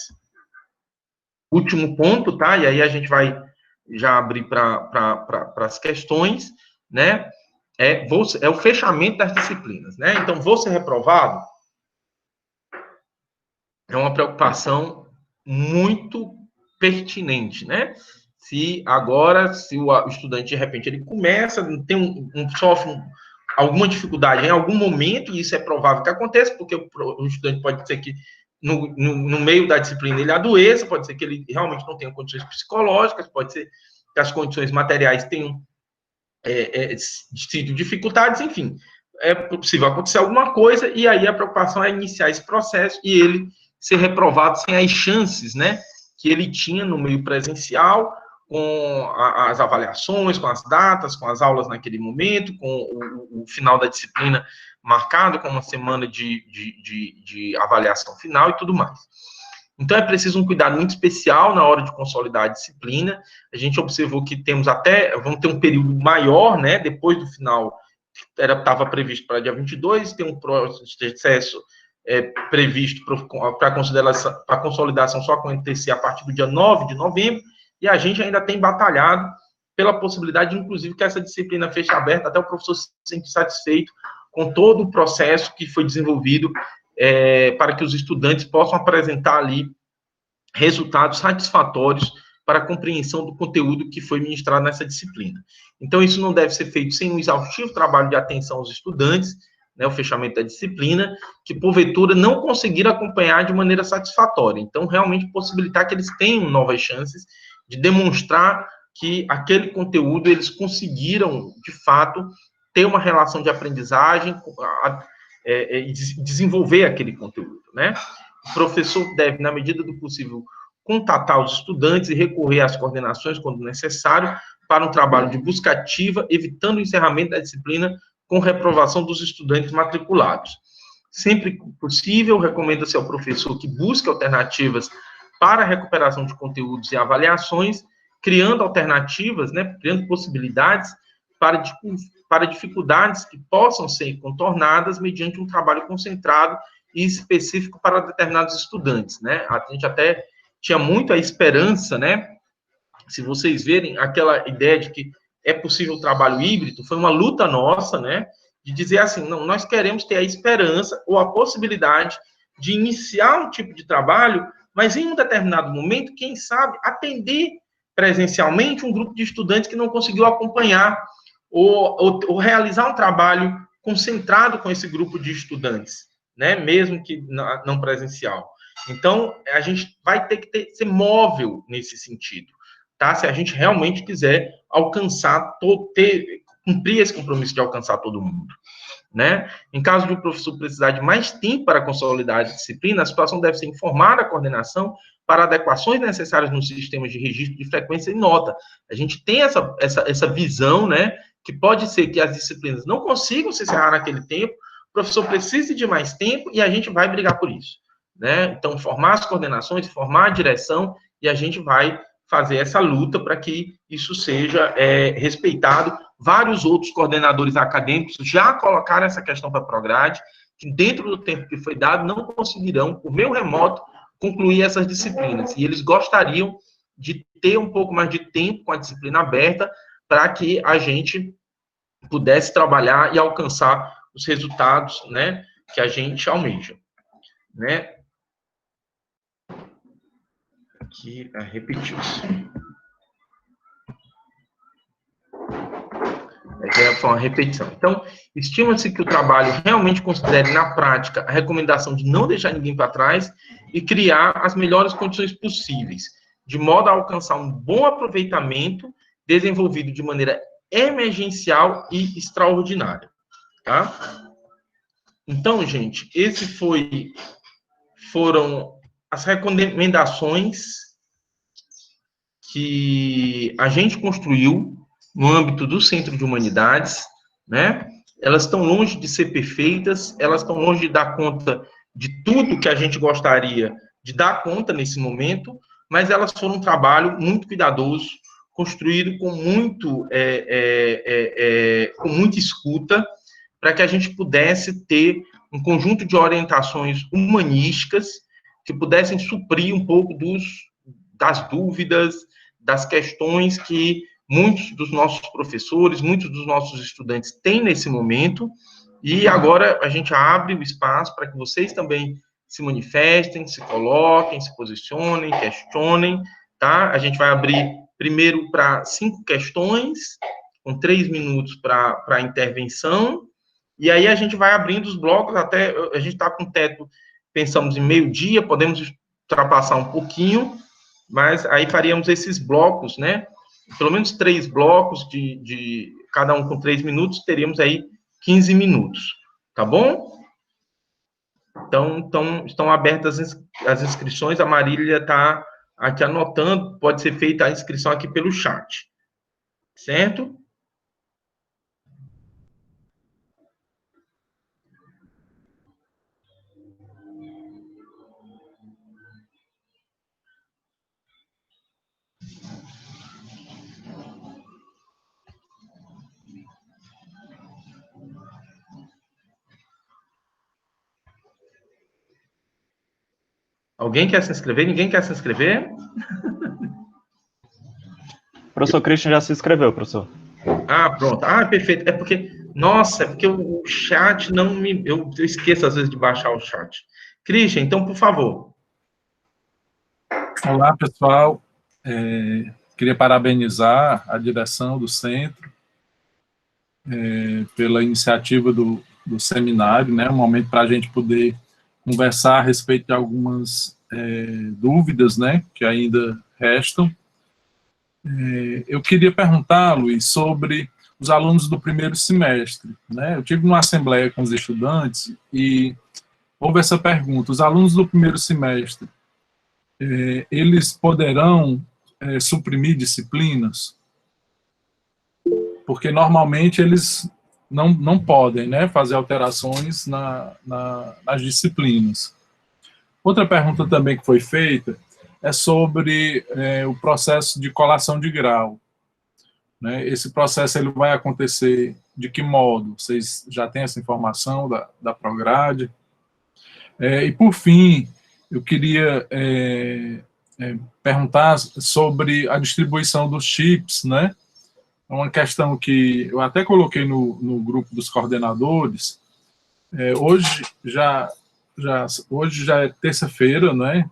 Speaker 1: Último ponto, tá? E aí a gente vai já abrir para as questões, né? É o fechamento das disciplinas, né? Então, vou ser reprovado é uma preocupação muito pertinente, né? Se o estudante, de repente, ele começa, sofre alguma dificuldade em algum momento, e isso é provável que aconteça, porque o estudante pode ser que no meio da disciplina ele adoeça, pode ser que ele realmente não tenha condições psicológicas, pode ser que as condições materiais tenham sido dificuldades, enfim, é possível acontecer alguma coisa, e aí a preocupação é iniciar esse processo e ele ser reprovado sem as chances, né, que ele tinha no meio presencial, com as avaliações, com as datas, com as aulas naquele momento, com o final da disciplina marcado com uma semana de avaliação final e tudo mais. Então, é preciso um cuidado muito especial na hora de consolidar a disciplina. A gente observou que vamos ter um período maior, né, depois do final estava previsto para dia 22, tem um processo previsto para consolidação só acontecer a partir do dia 9 de novembro, e a gente ainda tem batalhado pela possibilidade, inclusive, que essa disciplina feche aberta, até o professor se sente satisfeito com todo o processo que foi desenvolvido para que os estudantes possam apresentar ali resultados satisfatórios para a compreensão do conteúdo que foi ministrado nessa disciplina. Então, isso não deve ser feito sem um exaustivo trabalho de atenção aos estudantes, né, o fechamento da disciplina, que, porventura, não conseguiram acompanhar de maneira satisfatória. Então, realmente, possibilitar que eles tenham novas chances de demonstrar que aquele conteúdo eles conseguiram, de fato, ter uma relação de aprendizagem e desenvolver aquele conteúdo, né? O professor deve, na medida do possível, contatar os estudantes e recorrer às coordenações, quando necessário, para um trabalho de busca ativa, evitando o encerramento da disciplina com reprovação dos estudantes matriculados. Sempre que possível, recomenda-se ao professor que busque alternativas para a recuperação de conteúdos e avaliações, criando alternativas, né, criando possibilidades para dificuldades que possam ser contornadas mediante um trabalho concentrado e específico para determinados estudantes, né? A gente até tinha muito a esperança, né? Se vocês verem aquela ideia de que é possível o trabalho híbrido, foi uma luta nossa, né? De dizer assim, não, nós queremos ter a esperança ou a possibilidade de iniciar um tipo de trabalho, mas em um determinado momento, quem sabe, atender presencialmente um grupo de estudantes que não conseguiu acompanhar ou realizar um trabalho concentrado com esse grupo de estudantes, né? Mesmo que não presencial. Então, a gente vai ter que ser móvel nesse sentido, tá? Se a gente realmente quiser alcançar, cumprir esse compromisso de alcançar todo mundo, né? Em caso de o professor precisar de mais tempo para consolidar a disciplina, a situação deve ser informada à coordenação para adequações necessárias nos sistemas de registro de frequência e nota. A gente tem essa visão, né, que pode ser que as disciplinas não consigam se encerrar naquele tempo, o professor precise de mais tempo e a gente vai brigar por isso, né? Então, formar as coordenações, formar a direção e a gente vai fazer essa luta para que isso seja respeitado. Vários outros coordenadores acadêmicos já colocaram essa questão para a Prograde, que dentro do tempo que foi dado, não conseguirão, por meio remoto, concluir essas disciplinas. E eles gostariam de ter um pouco mais de tempo com a disciplina aberta para que a gente pudesse trabalhar e alcançar os resultados, né, que a gente almeja, né? Aqui, repetiu-se. Foi uma repetição. Então, estima-se que o trabalho realmente considere, na prática, a recomendação de não deixar ninguém para trás e criar as melhores condições possíveis, de modo a alcançar um bom aproveitamento desenvolvido de maneira emergencial e extraordinária, tá? Então, gente, foram as recomendações que a gente construiu no âmbito do Centro de Humanidades, né? Elas estão longe de ser perfeitas, elas estão longe de dar conta de tudo que a gente gostaria de dar conta nesse momento, mas elas foram um trabalho muito cuidadoso, construído com muita escuta, para que a gente pudesse ter um conjunto de orientações humanísticas que pudessem suprir um pouco das dúvidas, das questões que muitos dos nossos professores, muitos dos nossos estudantes têm nesse momento, e agora a gente abre o espaço para que vocês também se manifestem, se coloquem, se posicionem, questionem, tá? A gente vai abrir primeiro para 5 questões, com 3 minutos para a intervenção, e aí a gente vai abrindo os blocos até, a gente está com teto, pensamos em meio-dia, podemos ultrapassar um pouquinho, mas aí faríamos esses blocos, né? Pelo menos 3 blocos de cada um com 3 minutos, teríamos aí 15 minutos, tá bom? Então estão abertas as inscrições, a Marília está aqui anotando, pode ser feita a inscrição aqui pelo chat, certo? Alguém quer se inscrever? Ninguém quer se inscrever?
Speaker 3: O professor Christian já se inscreveu, professor.
Speaker 1: Ah, pronto. Ah, perfeito. É porque, nossa, é porque o chat não me. Eu esqueço às vezes de baixar o chat. Christian, então, por favor.
Speaker 4: Olá, pessoal. Queria parabenizar a direção do centro pela iniciativa do seminário, né? Um momento para a gente poder conversar a respeito de algumas dúvidas, né? Que ainda restam. Eu queria perguntar, Luiz, sobre os alunos do primeiro semestre, né? Eu tive uma assembleia com os estudantes e houve essa pergunta: os alunos do primeiro semestre, eles poderão suprimir disciplinas? Porque normalmente eles não podem, né, fazer alterações nas disciplinas. Outra pergunta também que foi feita é sobre o processo de colação de grau. Né? Esse processo ele vai acontecer de que modo? Vocês já têm essa informação da Prograde? E, por fim, eu queria perguntar sobre a distribuição dos chips, né? É uma questão que eu até coloquei no grupo dos coordenadores. Hoje já é terça-feira, né?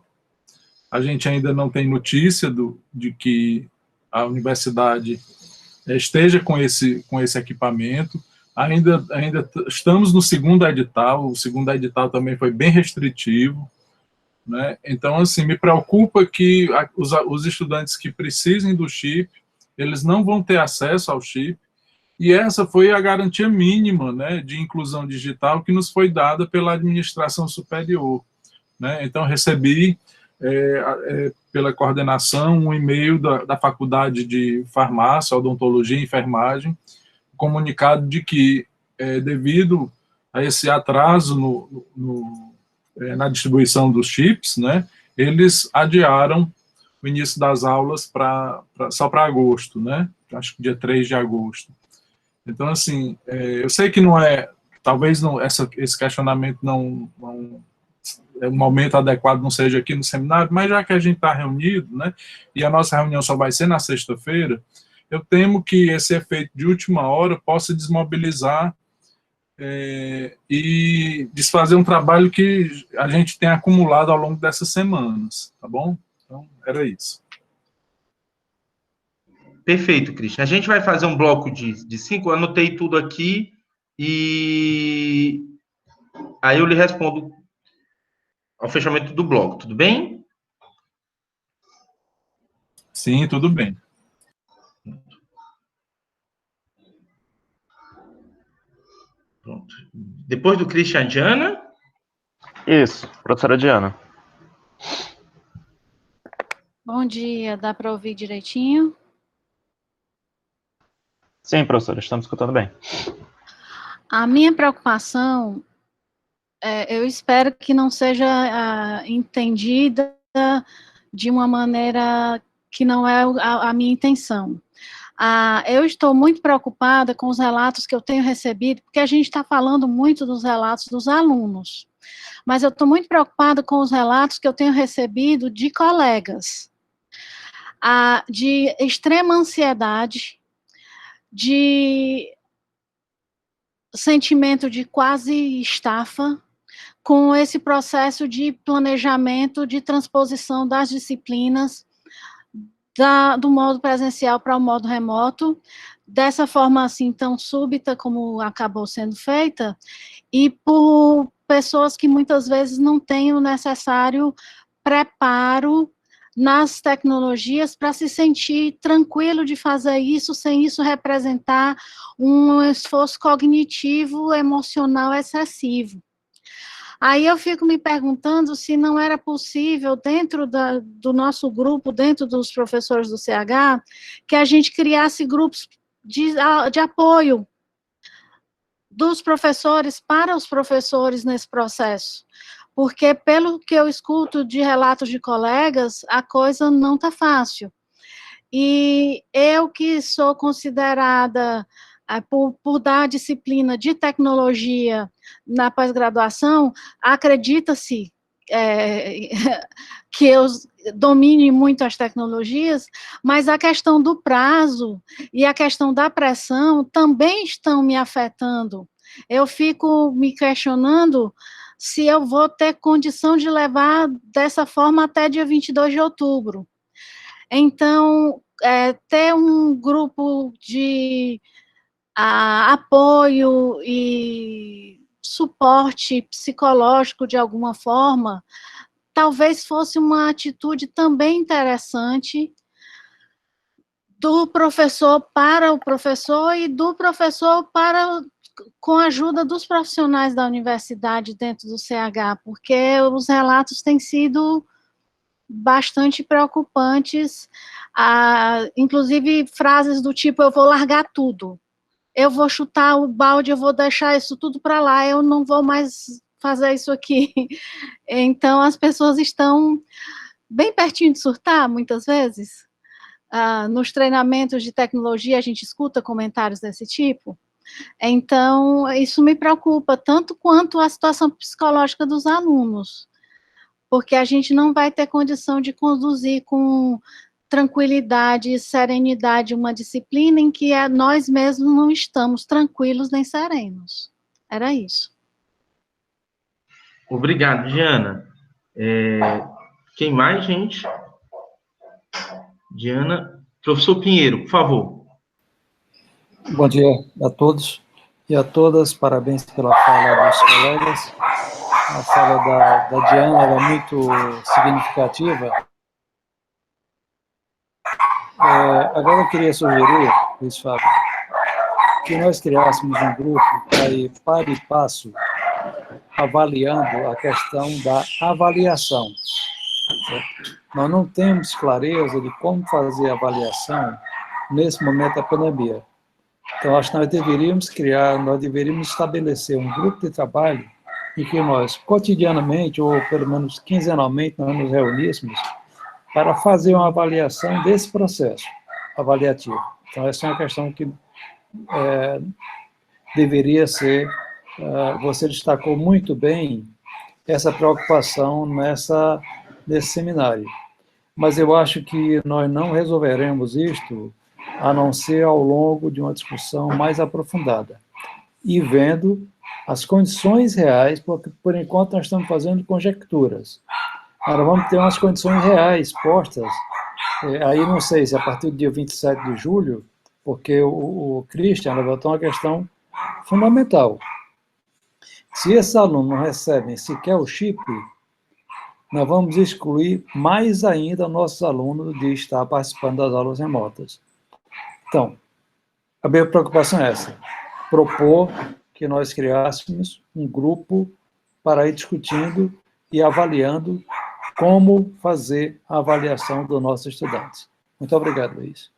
Speaker 4: A gente ainda não tem notícia de que a universidade esteja com esse equipamento. Ainda estamos no segundo edital. O segundo edital também foi bem restritivo, né? Então, assim, me preocupa que os estudantes que precisem do chip, eles não vão ter acesso ao chip, e essa foi a garantia mínima, né, de inclusão digital que nos foi dada pela administração superior, né? Então, recebi pela coordenação um e-mail da Faculdade de Farmácia, Odontologia e Enfermagem, comunicado de que, devido a esse atraso na distribuição dos chips, né, eles adiaram o início das aulas só para agosto, né? Acho que dia 3 de agosto. Então, assim, eu sei que não é, talvez não, esse questionamento não o momento adequado não seja aqui no seminário, mas já que a gente está reunido, né, e a nossa reunião só vai ser na sexta-feira, eu temo que esse efeito de última hora possa desmobilizar e desfazer um trabalho que a gente tem acumulado ao longo dessas semanas, tá bom? Então, era isso.
Speaker 1: Perfeito, Christian. A gente vai fazer um bloco de 5, eu anotei tudo aqui, e aí eu lhe respondo ao fechamento do bloco, tudo bem?
Speaker 4: Sim, tudo bem.
Speaker 1: Pronto. Depois do Christian, Diana?
Speaker 3: Isso, professora Diana.
Speaker 5: Bom dia, dá para ouvir direitinho?
Speaker 3: Sim, professora, estamos escutando bem.
Speaker 5: A minha preocupação, eu espero que não seja entendida de uma maneira que não é a minha intenção. Eu estou muito preocupada com os relatos que eu tenho recebido, porque a gente está falando muito dos relatos dos alunos, mas eu estou muito preocupada com os relatos que eu tenho recebido de colegas, de extrema ansiedade, de sentimento de quase estafa, com esse processo de planejamento, de transposição das disciplinas do modo presencial para o modo remoto, dessa forma assim tão súbita como acabou sendo feita, e por pessoas que muitas vezes não têm o necessário preparo nas tecnologias para se sentir tranquilo de fazer isso, sem isso representar um esforço cognitivo, emocional excessivo. Aí eu fico me perguntando se não era possível, dentro do nosso grupo, dentro dos professores do CH, que a gente criasse grupos de apoio dos professores para os professores nesse processo. Porque, pelo que eu escuto de relatos de colegas, a coisa não está fácil. E eu, que sou considerada, por dar disciplina de tecnologia na pós-graduação, acredita-se que eu domine muito as tecnologias, mas a questão do prazo e a questão da pressão também estão me afetando. Eu fico me questionando se eu vou ter condição de levar dessa forma até dia 22 de outubro. Então, ter um grupo de apoio e suporte psicológico de alguma forma, talvez fosse uma atitude também interessante do professor para o professor e do professor para, com a ajuda dos profissionais da universidade dentro do CH, porque os relatos têm sido bastante preocupantes, inclusive frases do tipo, eu vou largar tudo, eu vou chutar o balde, eu vou deixar isso tudo para lá, eu não vou mais fazer isso aqui. Então, as pessoas estão bem pertinho de surtar, muitas vezes. Nos treinamentos de tecnologia, a gente escuta comentários desse tipo. Então, isso me preocupa, tanto quanto a situação psicológica dos alunos, porque a gente não vai ter condição de conduzir com tranquilidade e serenidade uma disciplina em que nós mesmos não estamos tranquilos nem serenos. Era isso.
Speaker 1: Obrigado, Diana. Quem mais, gente? Diana. Professor Pinheiro, por favor.
Speaker 6: Bom dia a todos e a todas. Parabéns pela fala dos colegas. A fala da Diana era muito significativa. Agora eu queria sugerir, Luiz Fábio, que nós criássemos um grupo para ir para e passo avaliando a questão da avaliação. Nós não temos clareza de como fazer a avaliação nesse momento da pandemia. Então, acho que nós deveríamos estabelecer um grupo de trabalho em que nós, cotidianamente, ou pelo menos quinzenalmente, nós nos reuníssemos para fazer uma avaliação desse processo avaliativo. Então, essa é uma questão que deveria ser, você destacou muito bem essa preocupação nesse seminário. Mas eu acho que nós não resolveremos isto a não ser ao longo de uma discussão mais aprofundada e vendo as condições reais, porque por enquanto nós estamos fazendo conjecturas. Agora vamos ter umas condições reais postas, aí não sei se a partir do dia 27 de julho, porque o Christian levantou uma questão fundamental. Se esses alunos não recebem sequer o chip, nós vamos excluir mais ainda nossos alunos de estar participando das aulas remotas. Então, a minha preocupação é essa, propor que nós criássemos um grupo para ir discutindo e avaliando como fazer a avaliação dos nossos estudantes. Muito obrigado, Luiz.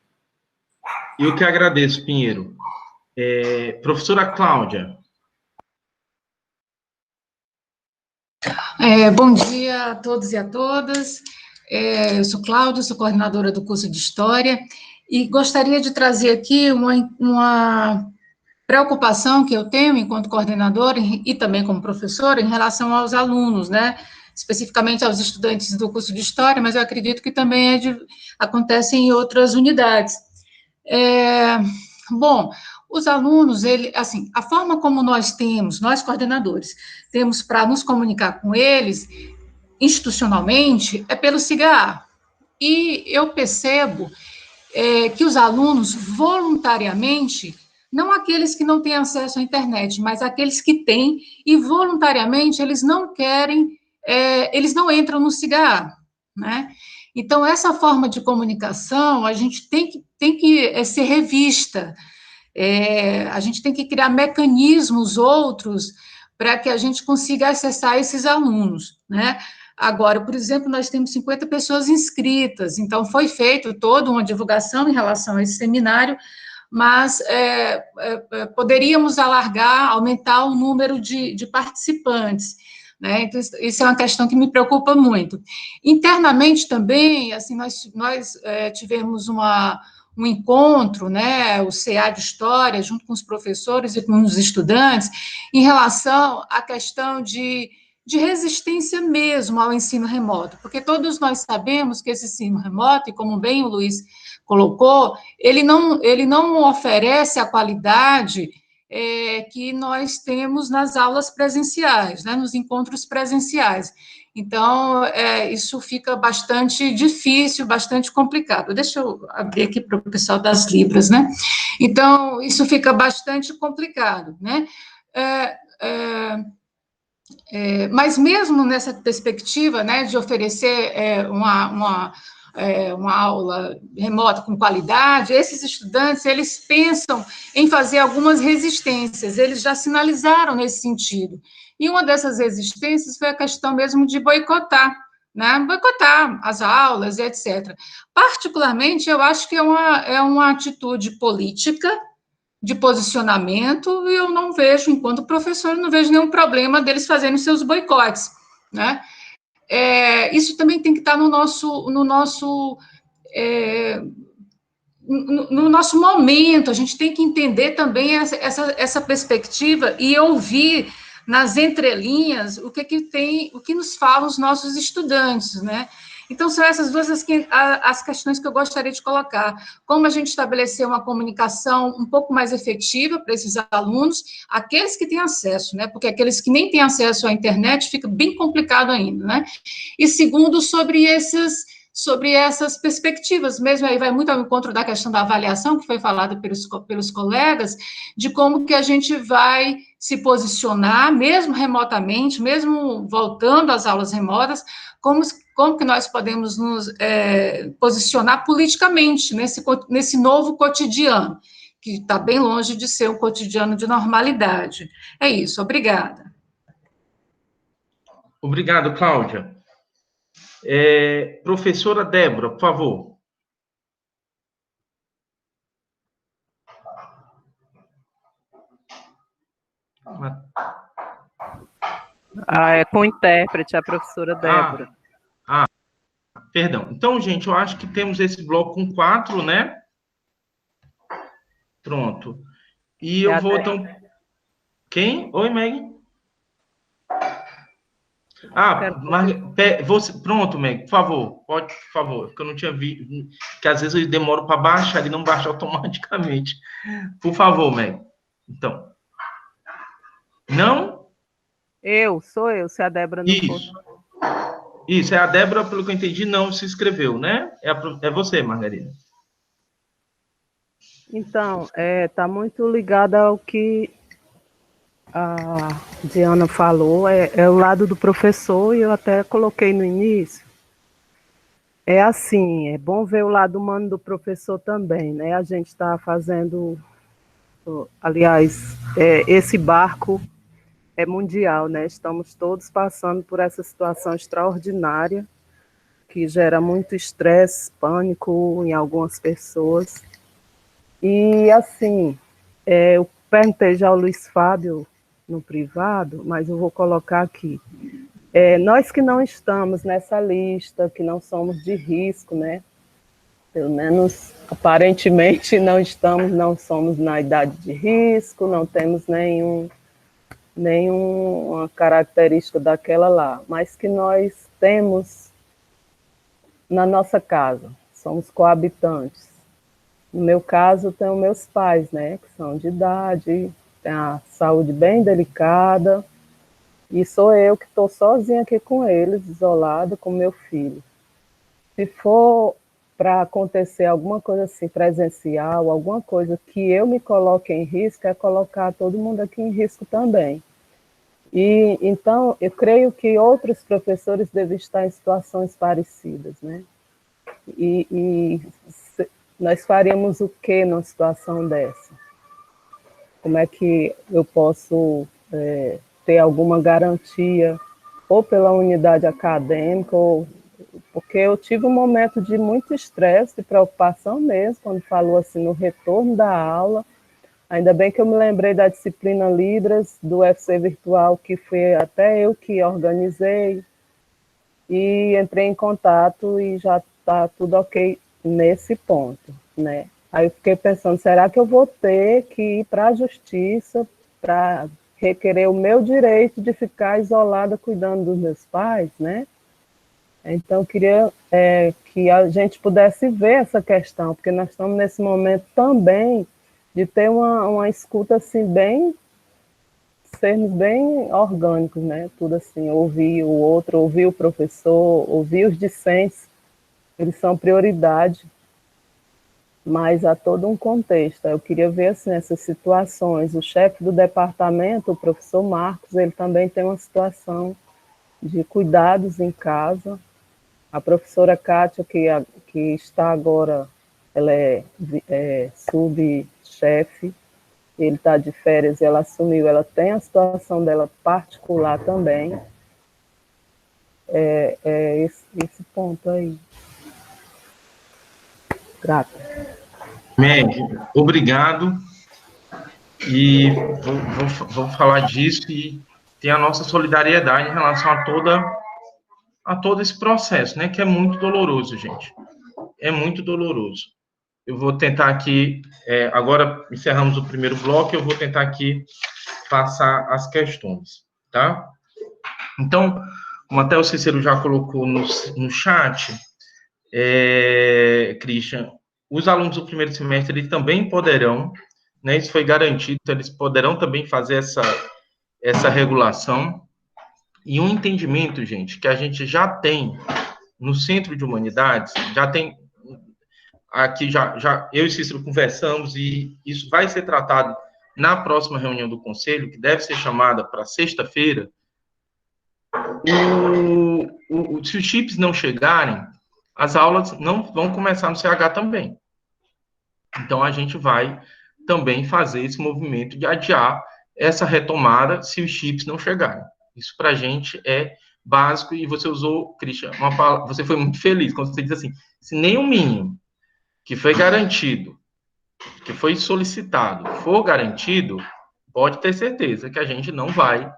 Speaker 1: Eu que agradeço, Pinheiro. Professora Cláudia.
Speaker 7: Bom dia a todos e a todas. Eu sou Cláudia, sou coordenadora do curso de História, e gostaria de trazer aqui uma preocupação que eu tenho enquanto coordenadora e também como professora em relação aos alunos, né? Especificamente aos estudantes do curso de História, mas eu acredito que também acontece em outras unidades. Bom, os alunos, a forma como nós coordenadores, temos para nos comunicar com eles institucionalmente é pelo CIGA. E eu percebo que os alunos, voluntariamente, não aqueles que não têm acesso à internet, mas aqueles que têm, e voluntariamente eles não querem, eles não entram no CIGA, né? Então, essa forma de comunicação, a gente tem que ser revista, a gente tem que criar mecanismos outros para que a gente consiga acessar esses alunos, né? Agora, por exemplo, nós temos 50 pessoas inscritas, então foi feita toda uma divulgação em relação a esse seminário, mas poderíamos alargar, aumentar o número de participantes, né? Então, isso é uma questão que me preocupa muito. Internamente também, assim, nós tivemos um encontro, né, o CA de História, junto com os professores e com os estudantes, em relação à questão de de resistência mesmo ao ensino remoto, porque todos nós sabemos que esse ensino remoto, e como bem o Luiz colocou, ele não oferece a qualidade que nós temos nas aulas presenciais, né, nos encontros presenciais. Então, isso fica bastante difícil, bastante complicado. Deixa eu abrir aqui para o pessoal das Libras, né? Então, isso fica bastante complicado, né? Mas mesmo nessa perspectiva, né, de oferecer uma aula remota com qualidade, esses estudantes, eles pensam em fazer algumas resistências, eles já sinalizaram nesse sentido. E uma dessas resistências foi a questão mesmo de boicotar, né, boicotar as aulas, etc. Particularmente, eu acho que é uma atitude política, de posicionamento, e eu não vejo, enquanto professor, não vejo nenhum problema deles fazerem seus boicotes, né? Isso também tem que estar no nosso momento, a gente tem que entender também essa perspectiva e ouvir nas entrelinhas o que nos falam os nossos estudantes, né? Então, são essas duas as questões que eu gostaria de colocar. Como a gente estabelecer uma comunicação um pouco mais efetiva para esses alunos, aqueles que têm acesso, né? Porque aqueles que nem têm acesso à internet fica bem complicado ainda, né? E segundo, sobre essas perspectivas, mesmo aí vai muito ao encontro da questão da avaliação, que foi falada pelos colegas, de como que a gente vai se posicionar, mesmo remotamente, mesmo voltando às aulas remotas, como que nós podemos nos posicionar politicamente nesse novo cotidiano, que está bem longe de ser um cotidiano de normalidade. É isso, obrigada.
Speaker 1: Obrigado, Cláudia. Professora Débora, por favor.
Speaker 8: É com o intérprete, a professora Débora.
Speaker 1: Perdão. Então, gente, eu acho que temos esse bloco com 4, né? Pronto. E eu vou, então... Quem? Oi, Meg. Pronto, Meg, por favor. Pode, por favor, porque eu não tinha visto, que às vezes eu demoro para baixar, ele não baixa automaticamente. Por favor, Meg. Então. Não?
Speaker 8: Sou eu, se a Débora não for.
Speaker 1: Isso, a Débora, pelo que eu entendi, não se inscreveu, né? É você, Margarida.
Speaker 8: Então, está muito ligada ao que a Diana falou, é o lado do professor, e eu até coloquei no início. É assim, é bom ver o lado humano do professor também, né? A gente está fazendo, aliás, esse barco é mundial, né? Estamos todos passando por essa situação extraordinária, que gera muito estresse, pânico em algumas pessoas. E, assim, eu perguntei já ao Luiz Fábio no privado, mas eu vou colocar aqui. Nós que não estamos nessa lista, que não somos de risco, né? Pelo menos, aparentemente, não somos na idade de risco, não temos nenhuma característica daquela lá, mas que nós temos na nossa casa, somos coabitantes. No meu caso, tenho meus pais, né, que são de idade, têm a saúde bem delicada, e sou eu que estou sozinha aqui com eles, isolada com meu filho. Se for para acontecer alguma coisa assim presencial, alguma coisa que eu me coloque em risco, é colocar todo mundo aqui em risco também. E então, eu creio que outros professores devem estar em situações parecidas, né? Nós faríamos o que numa situação dessa? Como é que eu posso ter alguma garantia, ou pela unidade acadêmica, porque eu tive um momento de muito estresse, de preocupação mesmo, quando falou assim no retorno da aula. Ainda bem que eu me lembrei da disciplina Libras, do UFC Virtual, que foi até eu que organizei, e entrei em contato e já está tudo ok nesse ponto, né? Aí eu fiquei pensando, será que eu vou ter que ir para a justiça para requerer o meu direito de ficar isolada cuidando dos meus pais, né? Então, queria que a gente pudesse ver essa questão, porque nós estamos nesse momento também de ter uma escuta, assim, sermos bem orgânicos, né? Tudo assim, ouvir o outro, ouvir o professor, ouvir os discentes, eles são prioridade, mas há todo um contexto. Eu queria ver, assim, essas situações. O chefe do departamento, o professor Marcos, ele também tem uma situação de cuidados em casa. A professora Kátia, que está agora, ela é subchefe, ele está de férias e ela assumiu, ela tem a situação dela particular também. Esse ponto aí. Grata.
Speaker 1: Meg, obrigado. E vou falar disso e ter a nossa solidariedade em relação a todo esse processo, né? Que é muito doloroso, gente. É muito doloroso. Eu vou tentar aqui, agora encerramos o primeiro bloco, eu vou tentar aqui passar as questões, tá? Então, como até o Cícero já colocou no chat, Christian, os alunos do primeiro semestre, eles também poderão, né, isso foi garantido, eles poderão também fazer essa regulação, e um entendimento, gente, que a gente já tem no Centro de Humanidades, já tem, aqui já eu e Cícero conversamos, e isso vai ser tratado na próxima reunião do Conselho, que deve ser chamada para sexta-feira. Se os chips não chegarem, as aulas não vão começar no CH também. Então, a gente vai também fazer esse movimento de adiar essa retomada se os chips não chegarem. Isso, para a gente, é básico, e você usou, Christian, uma palavra, você foi muito feliz quando você diz assim, se nem o mínimo que foi garantido, que foi solicitado, for garantido, pode ter certeza que a gente não vai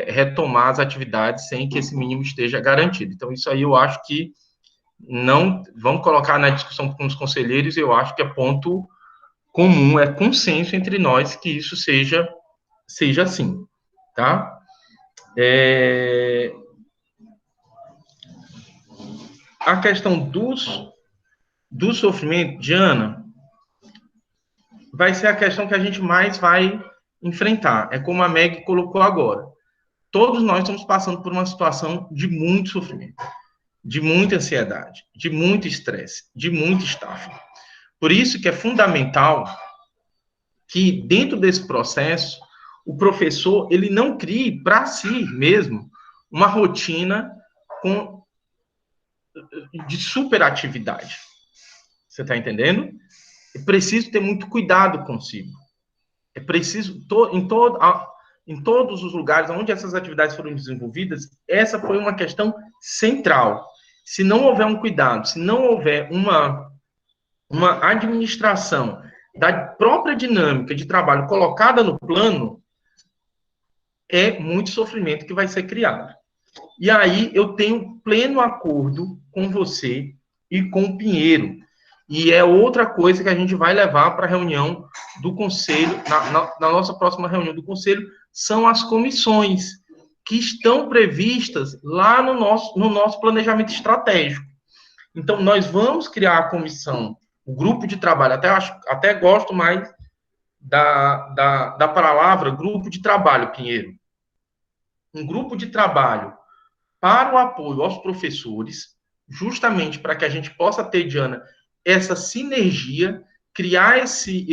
Speaker 1: retomar as atividades sem que esse mínimo esteja garantido. Então, isso aí eu acho que não vamos colocar na discussão com os conselheiros, eu acho que é ponto comum, é consenso entre nós que isso seja assim, tá? A questão do sofrimento, Diana, vai ser a questão que a gente mais vai enfrentar. É como a Meg colocou agora. Todos nós estamos passando por uma situação de muito sofrimento, de muita ansiedade, de muito estresse, de muita estafa. Por isso que é fundamental que, dentro desse processo, o professor ele não crie para si mesmo uma rotina de superatividade. Você está entendendo? É preciso ter muito cuidado consigo. É preciso, em todos os lugares onde essas atividades foram desenvolvidas, essa foi uma questão central. Se não houver um cuidado, se não houver uma administração da própria dinâmica de trabalho colocada no plano, é muito sofrimento que vai ser criado. E aí eu tenho pleno acordo com você e com o Pinheiro. E é outra coisa que a gente vai levar para a reunião do Conselho, na nossa próxima reunião do Conselho, são as comissões que estão previstas lá no nosso planejamento estratégico. Então, nós vamos criar a comissão, o grupo de trabalho, até gosto mais da palavra grupo de trabalho, Pinheiro. Um grupo de trabalho para o apoio aos professores, justamente para que a gente possa ter, Diana, essa sinergia, criar esse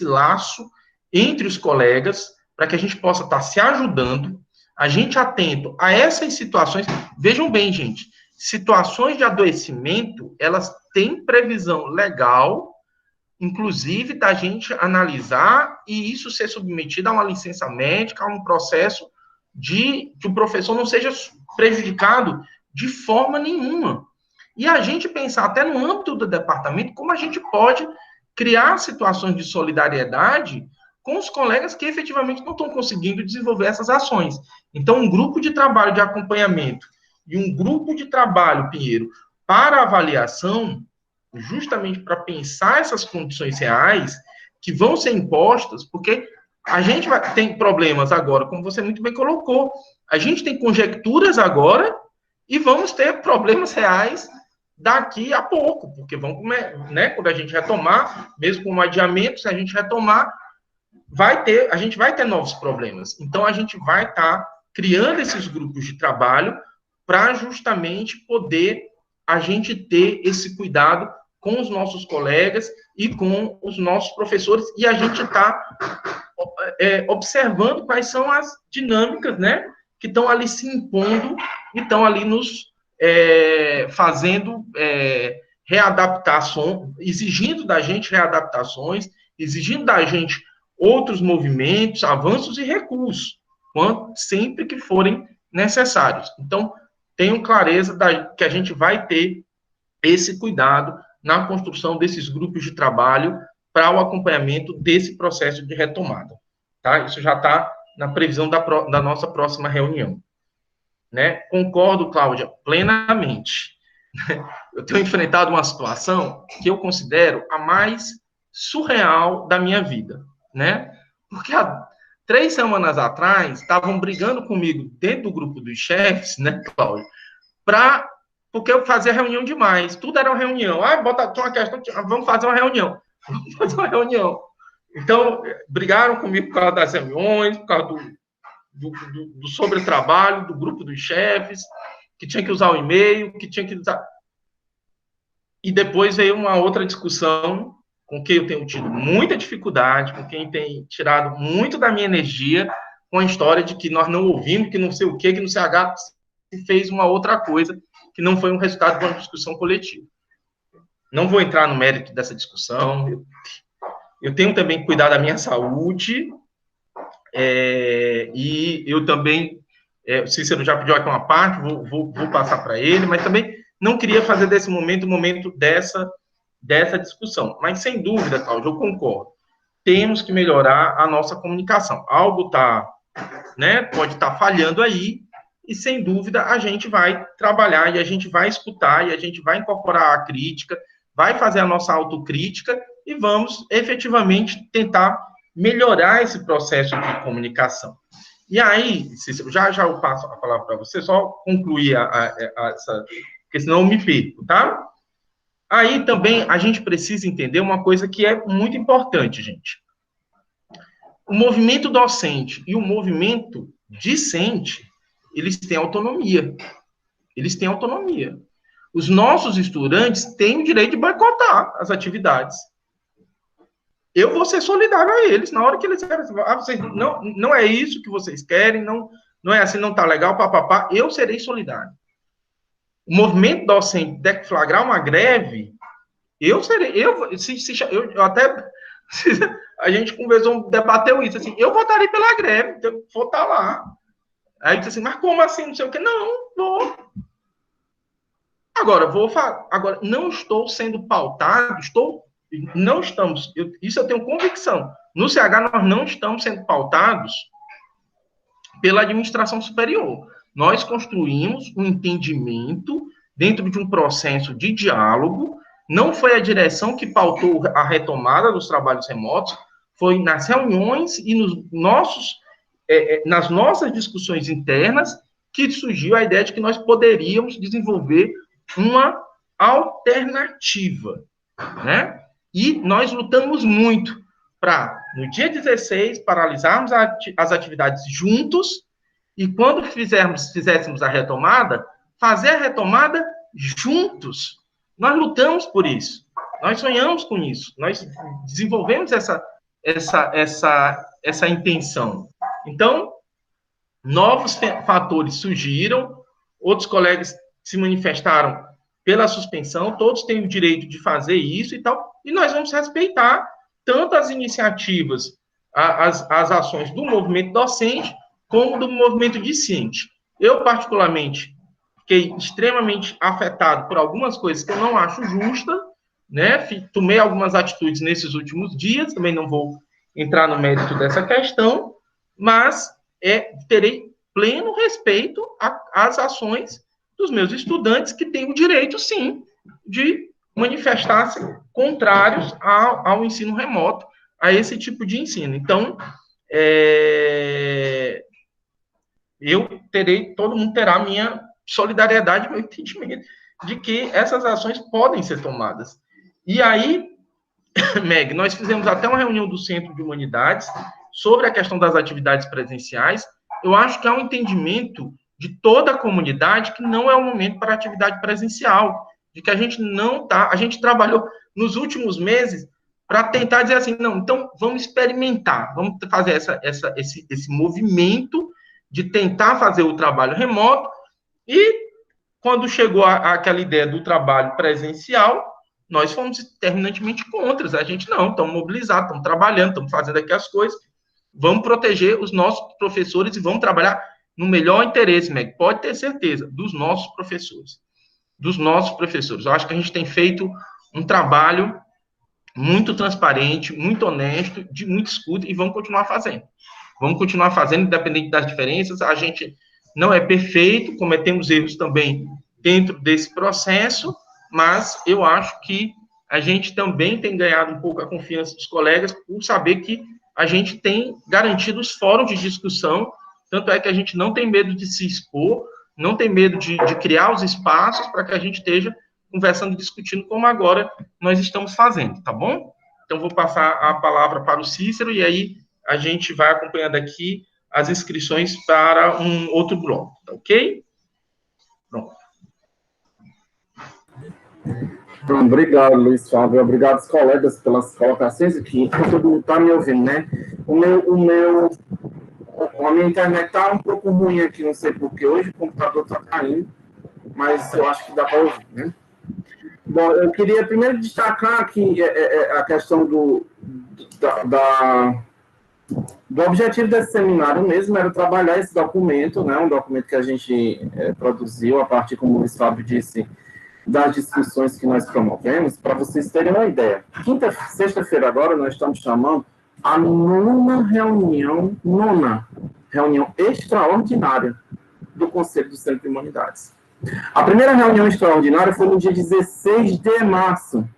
Speaker 1: laço entre os colegas, para que a gente possa estar se ajudando, a gente atento a essas situações. Vejam bem, gente, situações de adoecimento, elas têm previsão legal, inclusive da gente analisar e isso ser submetido a uma licença médica, a um processo de que o professor não seja prejudicado de forma nenhuma. E a gente pensar até no âmbito do departamento como a gente pode criar situações de solidariedade com os colegas que efetivamente não estão conseguindo desenvolver essas ações. Então, um grupo de trabalho de acompanhamento e um grupo de trabalho, Pinheiro, para avaliação, justamente para pensar essas condições reais que vão ser impostas, porque A gente tem problemas agora, como você muito bem colocou. A gente tem conjecturas agora e vamos ter problemas reais daqui a pouco, porque né, quando a gente retomar, mesmo com um adiamento, se a gente retomar, a gente vai ter novos problemas. Então, a gente vai estar criando esses grupos de trabalho para justamente poder a gente ter esse cuidado com os nossos colegas e com os nossos professores, e a gente está observando quais são as dinâmicas, né, que estão ali se impondo e estão ali nos fazendo readaptações, exigindo da gente readaptações, exigindo da gente outros movimentos, avanços e recursos, sempre que forem necessários. Então, tenham clareza que a gente vai ter esse cuidado na construção desses grupos de trabalho para o acompanhamento desse processo de retomada. Tá? Isso já está na previsão da nossa próxima reunião. Né? Concordo, Cláudia, plenamente. Eu tenho enfrentado uma situação que eu considero a mais surreal da minha vida, né? Porque há 3 semanas atrás estavam brigando comigo dentro do grupo dos chefes, né, Cláudia, porque eu fazia reunião demais, tudo era uma reunião. Tinha uma questão, vamos fazer uma reunião. Vamos fazer uma reunião. Então, brigaram comigo por causa das reuniões, por causa do sobretrabalho, do grupo dos chefes, que tinha que usar o e-mail, que tinha que usar... E depois veio uma outra discussão com quem eu tenho tido muita dificuldade, com quem tem tirado muito da minha energia, com a história de que nós não ouvimos, que não sei o quê, que no CH fez uma outra coisa, que não foi um resultado de uma discussão coletiva. Não vou entrar no mérito dessa discussão, eu tenho também que cuidar da minha saúde, e eu também, o Cícero já pediu aqui uma parte, vou passar para ele, mas também não queria fazer desse momento o momento dessa discussão. Mas, sem dúvida, Cláudio, eu concordo. Temos que melhorar a nossa comunicação. Algo pode estar falhando aí, e, sem dúvida, a gente vai trabalhar, e a gente vai escutar, e a gente vai incorporar a crítica, vai fazer a nossa autocrítica, e vamos, efetivamente, tentar melhorar esse processo de comunicação. E aí, Cícero, já eu passo a palavra para você, só concluir essa... porque senão eu me perco, tá? Aí também a gente precisa entender uma coisa que é muito importante, gente. O movimento docente e o movimento discente, eles têm autonomia. Eles têm autonomia. Os nossos estudantes têm o direito de boicotar as atividades. Eu vou ser solidário a eles, na hora que eles querem, vocês, não é isso que vocês querem, não é assim, não tá legal, papapá, eu serei solidário. O movimento docente deflagrar uma greve, eu até, a gente conversou, debateu isso, assim, eu votarei pela greve, eu vou estar lá. Aí disse assim, mas como assim, não sei o quê? Não, vou. Agora, não estou sendo pautado, não estamos, isso eu tenho convicção, no CH nós não estamos sendo pautados pela administração superior. Nós construímos um entendimento dentro de um processo de diálogo, não foi a direção que pautou a retomada dos trabalhos remotos, foi nas reuniões e nas nossas discussões internas que surgiu a ideia de que nós poderíamos desenvolver uma alternativa, né? E nós lutamos muito para, no dia 16, paralisarmos as atividades juntos, e quando fizéssemos a retomada, fazer a retomada juntos. Nós lutamos por isso. Nós sonhamos com isso. Nós desenvolvemos essa intenção. Então, novos fatores surgiram, outros colegas se manifestaram pela suspensão, todos têm o direito de fazer isso e tal, e nós vamos respeitar tanto as iniciativas, as ações do movimento docente, como do movimento discente. Eu, particularmente, fiquei extremamente afetado por algumas coisas que eu não acho justa, né? Tomei algumas atitudes nesses últimos dias, também não vou entrar no mérito dessa questão, mas terei pleno respeito às ações dos meus estudantes, que têm o direito, sim, de manifestar-se contrários ao ensino remoto, a esse tipo de ensino. Então, todo mundo terá a minha solidariedade, meu entendimento de que essas ações podem ser tomadas. E aí, Meg, nós fizemos até uma reunião do Centro de Humanidades sobre a questão das atividades presenciais. Eu acho que há um entendimento de toda a comunidade que não é o momento para atividade presencial, de que a gente não está, a gente trabalhou nos últimos meses para tentar dizer assim, não, então vamos experimentar, vamos fazer esse movimento de tentar fazer o trabalho remoto, e quando chegou aquela ideia do trabalho presencial, nós fomos terminantemente contra. A gente não, estamos mobilizados, estamos trabalhando, estamos fazendo aqui as coisas, vamos proteger os nossos professores e vamos trabalhar no melhor interesse, Meg, pode ter certeza, dos nossos professores. Dos nossos professores. Eu acho que a gente tem feito um trabalho muito transparente, muito honesto, de muito escuta, e vamos continuar fazendo. Vamos continuar fazendo, independente das diferenças. A gente não é perfeito, cometemos erros também dentro desse processo, mas eu acho que a gente também tem ganhado um pouco a confiança dos colegas por saber que a gente tem garantido os fóruns de discussão, tanto é que a gente não tem medo de se expor, não tem medo de criar os espaços para que a gente esteja conversando e discutindo como agora nós estamos fazendo, tá bom? Então, vou passar a palavra para o Cícero, e aí a gente vai acompanhando aqui as inscrições para um outro bloco, tá ok? Pronto.
Speaker 2: Obrigado, Luiz Fábio. Obrigado aos colegas pelas colocações aqui. Todo mundo está me ouvindo, né? A minha internet está um pouco ruim aqui, não sei porquê. Hoje o computador está caindo, mas eu acho que dá para ouvir, né? Bom, eu queria primeiro destacar aqui a questão do objetivo desse seminário mesmo, era trabalhar esse documento, né? Um documento que a gente produziu a partir, como o Luiz Fábio disse, das discussões que nós promovemos, para vocês terem uma ideia. Sexta-feira agora, nós estamos chamando a nona reunião extraordinária do Conselho do Centro de Humanidades. A primeira reunião extraordinária foi no dia 16 de março,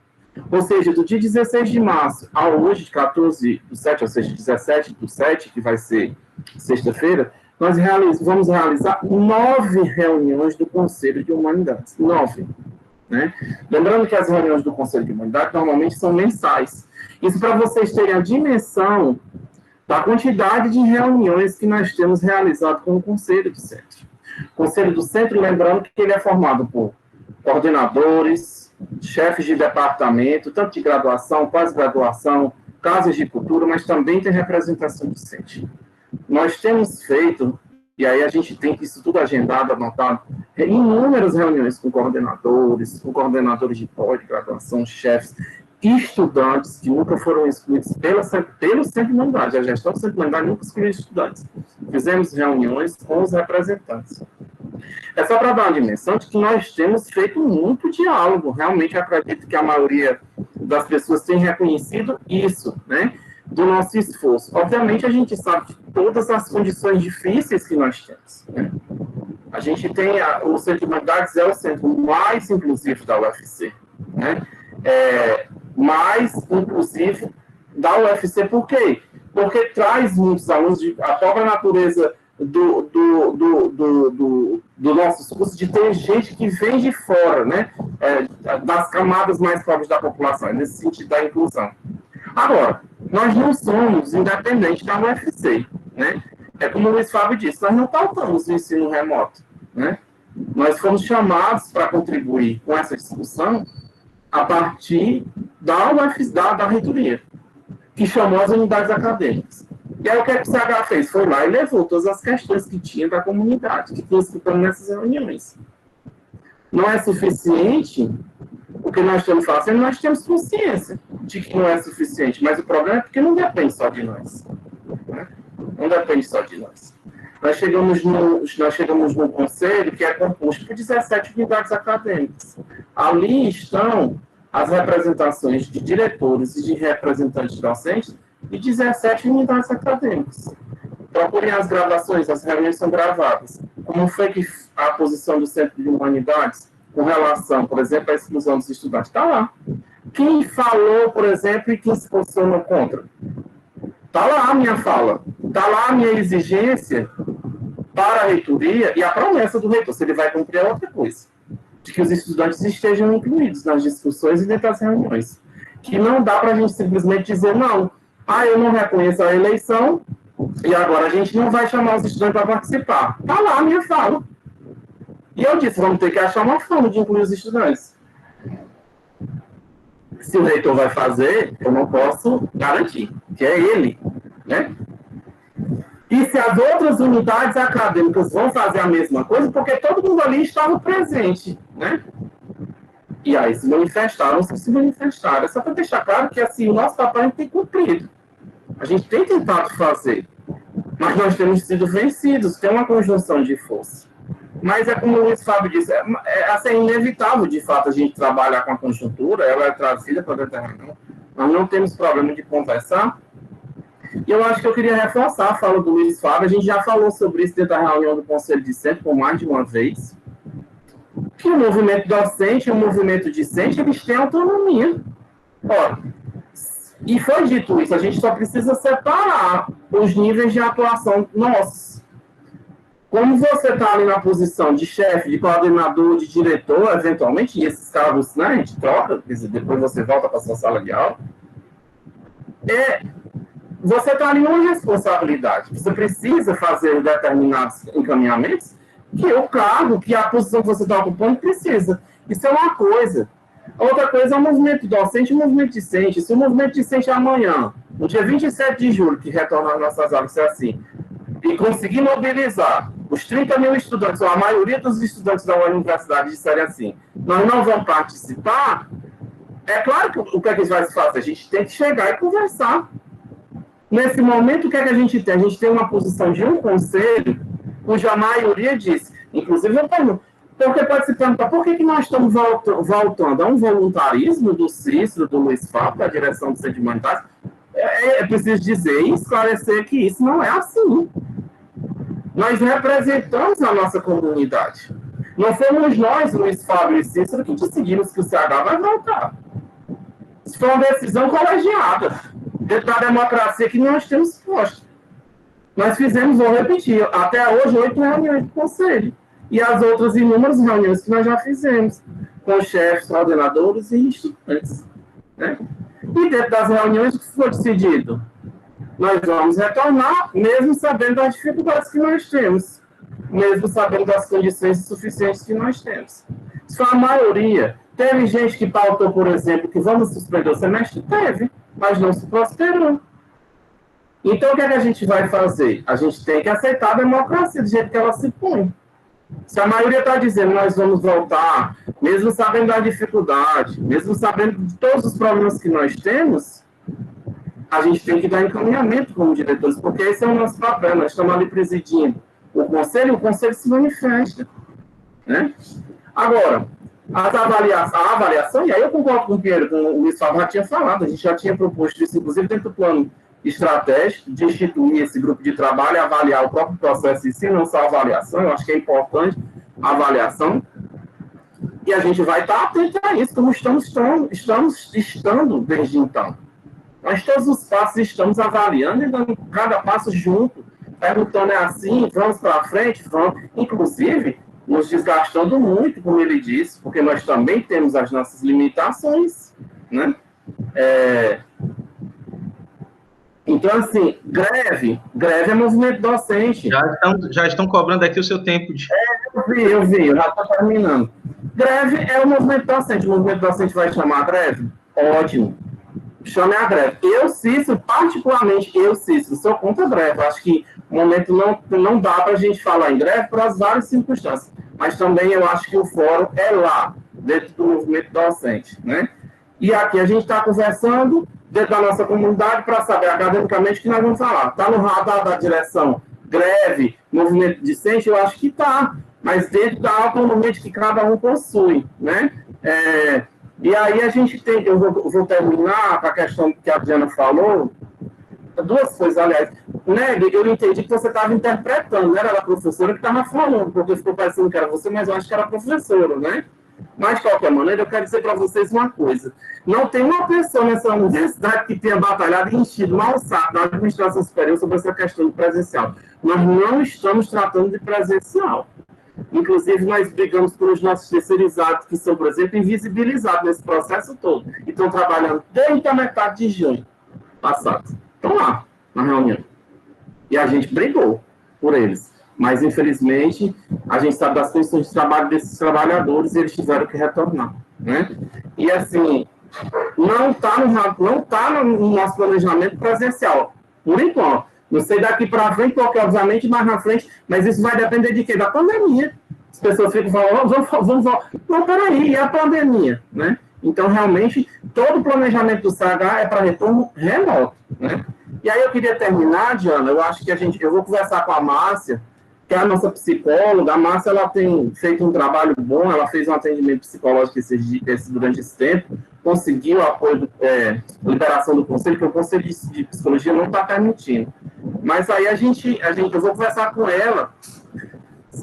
Speaker 2: ou seja, do dia 16 de março a hoje, 14 do 7, ou seja, 17 do 7, que vai ser sexta-feira, nós vamos realizar 9 reuniões do Conselho de Humanidades. 9. Né? Lembrando que as reuniões do Conselho de Humanidades normalmente são mensais. Isso para vocês terem a dimensão da quantidade de reuniões que nós temos realizado com o Conselho do Centro. O Conselho do Centro, lembrando que ele é formado por coordenadores, chefes de departamento, tanto de graduação, pós-graduação, casas de cultura, mas também tem representação docente. Nós temos feito, e aí a gente tem isso tudo agendado, anotado, inúmeras reuniões com coordenadores de pós-graduação, chefes, estudantes que nunca foram excluídos pelo Centro de Humanidades. A gestão do Centro de Humanidades nunca excluiu estudantes. Fizemos reuniões com os representantes. É só para dar uma dimensão de que nós temos feito muito diálogo. Realmente, eu acredito que a maioria das pessoas tem reconhecido isso, né, do nosso esforço. Obviamente, a gente sabe de todas as condições difíceis que nós temos, né? A gente tem, o Centro de Humanidades é o centro mais inclusivo da UFC, né? Mais inclusivo da UFC, por quê? Porque traz muitos alunos, a própria natureza do nosso curso, de ter gente que vem de fora, né? Das camadas mais pobres da população, nesse sentido da inclusão. Agora, nós não somos independentes da UFC, né? É como o Luiz Fábio disse, nós não pautamos o ensino remoto, né? Nós fomos chamados para contribuir com essa discussão a partir da reitoria, que chamou as unidades acadêmicas. E aí o que o CH fez? Foi lá e levou todas as questões que tinha da comunidade, que estão escutando nessas reuniões. Não é suficiente o que nós estamos fazendo, nós temos consciência de que não é suficiente, mas o problema é porque não depende só de nós, né? Não depende só de nós. Nós chegamos num conselho que é composto por 17 unidades acadêmicas. Ali estão as representações de diretores e de representantes docentes de 17 unidades acadêmicas. Procurem as gravações, as reuniões são gravadas. Como foi que a posição do Centro de Humanidades com relação, por exemplo, à exclusão dos estudantes? Está lá. Quem falou, por exemplo, e quem se posicionou contra? Está lá a minha fala. Está lá a minha exigência para a reitoria e a promessa do reitor, se ele vai cumprir é outra coisa, de que os estudantes estejam incluídos nas discussões e dentro das reuniões. Que não dá para a gente simplesmente dizer, não, eu não reconheço a eleição e agora a gente não vai chamar os estudantes para participar. Está lá a minha fala. E eu disse, vamos ter que achar uma forma de incluir os estudantes. Se o reitor vai fazer, eu não posso garantir, que é ele, né? E se as outras unidades acadêmicas vão fazer a mesma coisa, porque todo mundo ali estava presente, né? E aí se manifestaram. É só para deixar claro que assim, o nosso papel tem cumprido. A gente tem tentado fazer, mas nós temos sido vencidos, tem uma conjunção de força. Mas é como o Luiz Fábio disse, é inevitável, de fato, a gente trabalhar com a conjuntura, ela é trazida para dentro da reunião. Nós não temos problema de conversar. E eu acho que eu queria reforçar a fala do Luiz Fábio, a gente já falou sobre isso dentro da reunião do Conselho Discente por mais de uma vez, que o movimento docente e o movimento discente, eles têm autonomia. Ora, e foi dito isso, a gente só precisa separar os níveis de atuação nossos. Como você está ali na posição de chefe, de coordenador, de diretor, eventualmente, e esses cargos, né, a gente troca, quer dizer, depois você volta para a sua sala de aula, você está ali numa responsabilidade. Você precisa fazer determinados encaminhamentos que o cargo, que a posição que você está ocupando precisa. Isso é uma coisa. Outra coisa é o movimento docente e o movimento discente. Se o movimento discente amanhã, no dia 27 de julho, que retorna às nossas aulas, se é assim, e conseguir mobilizar os 30 mil estudantes, ou a maioria dos estudantes da universidade disserem assim, nós não vamos participar, é claro que o que a gente vai fazer? A gente tem que chegar e conversar. Nesse momento, o que é que a gente tem? A gente tem uma posição de um conselho, cuja maioria diz, inclusive eu pergunto, porque pode se perguntar, por que nós estamos voltando a um voluntarismo do Cícero, do Luiz Fábio, da direção do Centro de Humanidades? É preciso dizer e esclarecer que isso não é assim. Nós representamos a nossa comunidade. Não fomos nós, Luiz Fábio e Cícero, que decidimos que o CH vai voltar. Isso foi uma decisão colegiada, dentro da democracia que nós temos posto. Nós fizemos, vou repetir, até hoje, 8 reuniões do Conselho. E as outras inúmeras reuniões que nós já fizemos, com chefes, coordenadores e estudantes. Né? E dentro das reuniões, o que foi decidido? Nós vamos retornar, mesmo sabendo das dificuldades que nós temos, mesmo sabendo das condições insuficientes que nós temos. Isso foi a maioria. Teve gente que pautou, por exemplo, que vamos suspender o semestre? Teve, mas não se prosperou. Então, o que é que a gente vai fazer? A gente tem que aceitar a democracia do jeito que ela se põe. Se a maioria está dizendo nós vamos voltar, mesmo sabendo da dificuldade, mesmo sabendo de todos os problemas que nós temos, a gente tem que dar encaminhamento como diretores, porque esse é o nosso papel. Nós estamos ali presidindo o conselho se manifesta. Né? Agora, a avaliação, e aí eu concordo com o Pierre, como o Luiz Fábio já tinha falado, a gente já tinha proposto isso, inclusive dentro do plano estratégico, de instituir esse grupo de trabalho e avaliar o próprio processo em si, não só a avaliação, eu acho que é importante a avaliação, e a gente vai estar atento a isso, como estamos estando desde então. Nós todos os passos estamos avaliando e dando cada passo junto, perguntando é assim, vamos para frente, vamos, inclusive, nos desgastando muito, como ele disse, porque nós também temos as nossas limitações, né? Então, assim, greve é movimento docente.
Speaker 1: Já estão cobrando aqui o seu tempo de...
Speaker 2: Eu vi, eu já estou terminando. Greve é o movimento docente. O movimento docente vai chamar a greve? Ótimo. Chame a greve. Eu, Cícero, particularmente, sou contra a greve. Acho que no momento não dá para a gente falar em greve por as várias circunstâncias. Mas também eu acho que o fórum é lá, dentro do movimento docente, né? E aqui a gente está conversando dentro da nossa comunidade para saber academicamente o que nós vamos falar. Está no radar da direção greve, movimento discente? Eu acho que está, mas dentro da autonomia que cada um possui, né? E aí a gente tem, eu vou terminar com a questão que a Diana falou, duas coisas, aliás. Né, eu entendi que você estava interpretando, não era a professora que estava falando, porque ficou parecendo que era você, mas eu acho que era a professora, né? Mas, de qualquer maneira, eu quero dizer para vocês uma coisa. Não tem uma pessoa nessa universidade que tenha batalhado e enchido mal o saco da administração superior sobre essa questão do presencial. Nós não estamos tratando de presencial. Inclusive, nós brigamos pelos nossos terceirizados, que são, por exemplo, invisibilizados nesse processo todo. E estão trabalhando desde a metade de junho passado. Estão lá, na reunião. E a gente brigou por eles. Mas, infelizmente, a gente sabe das condições de trabalho desses trabalhadores e eles tiveram que retornar. Né? E, assim, não está no nosso planejamento presencial, por enquanto. Não sei daqui para frente, porque, obviamente, mais na frente, mas isso vai depender de quê? Da pandemia. As pessoas ficam falando, vamos. Não, peraí, e a pandemia? Né? Então, realmente, todo o planejamento do CH é para retorno remoto. Né? E aí eu queria terminar, Diana, eu acho que eu vou conversar com a Márcia, que é a nossa psicóloga. A Márcia, ela tem feito um trabalho bom, ela fez um atendimento psicológico durante esse tempo, conseguiu o apoio, liberação do conselho, porque o conselho de psicologia não está permitindo. Mas aí eu vou conversar com ela.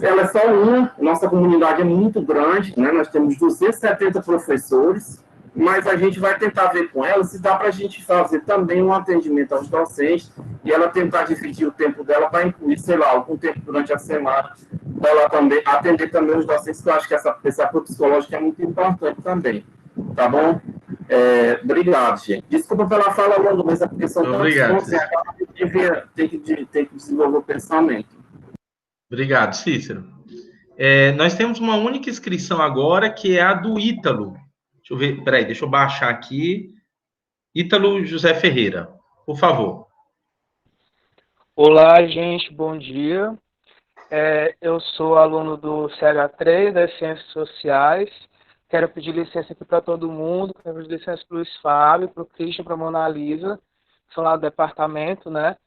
Speaker 2: Ela é só uma, nossa comunidade é muito grande, né? Nós temos 270 professores, mas a gente vai tentar ver com ela se dá para a gente fazer também um atendimento aos docentes e ela tentar dividir o tempo dela para incluir, sei lá, algum tempo durante a semana, para ela também atender também os docentes, que eu acho que esse apoio psicológico é muito importante também. Tá bom? Obrigado, gente. Desculpa pela fala longa, mas a questão tem que desenvolver o pensamento.
Speaker 1: Obrigado, Cícero. Nós temos uma única inscrição agora, que é a do Ítalo. Deixa eu ver, peraí, deixa eu baixar aqui. Ítalo José Ferreira, por favor.
Speaker 9: Olá, gente, bom dia. Eu sou aluno do CH3, das Ciências Sociais. Quero pedir licença aqui para todo mundo. Quero pedir licença para o Luiz Fábio, para o Christian, para a Mona Lisa, que são lá do departamento, né?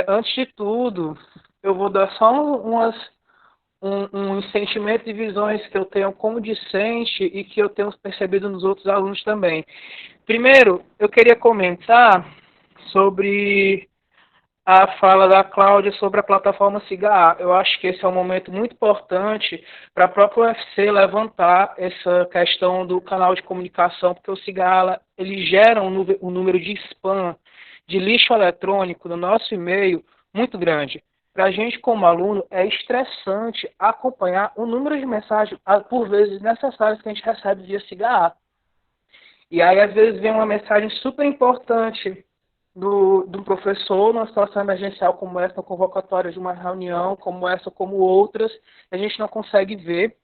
Speaker 9: Antes de tudo, eu vou dar só um sentimento de visões que eu tenho como discente e que eu tenho percebido nos outros alunos também. Primeiro, eu queria comentar sobre a fala da Cláudia sobre a plataforma SIGA. Eu acho que esse é um momento muito importante para a própria UFC levantar essa questão do canal de comunicação, porque o SIGA ele gera um número de spam, de lixo eletrônico no nosso e-mail muito grande. Para a gente, como aluno, é estressante acompanhar o número de mensagens, por vezes, necessárias que a gente recebe via SIGA. E aí, às vezes, vem uma mensagem super importante do professor numa situação emergencial como essa, convocatória de uma reunião como essa, como outras, a gente não consegue ver.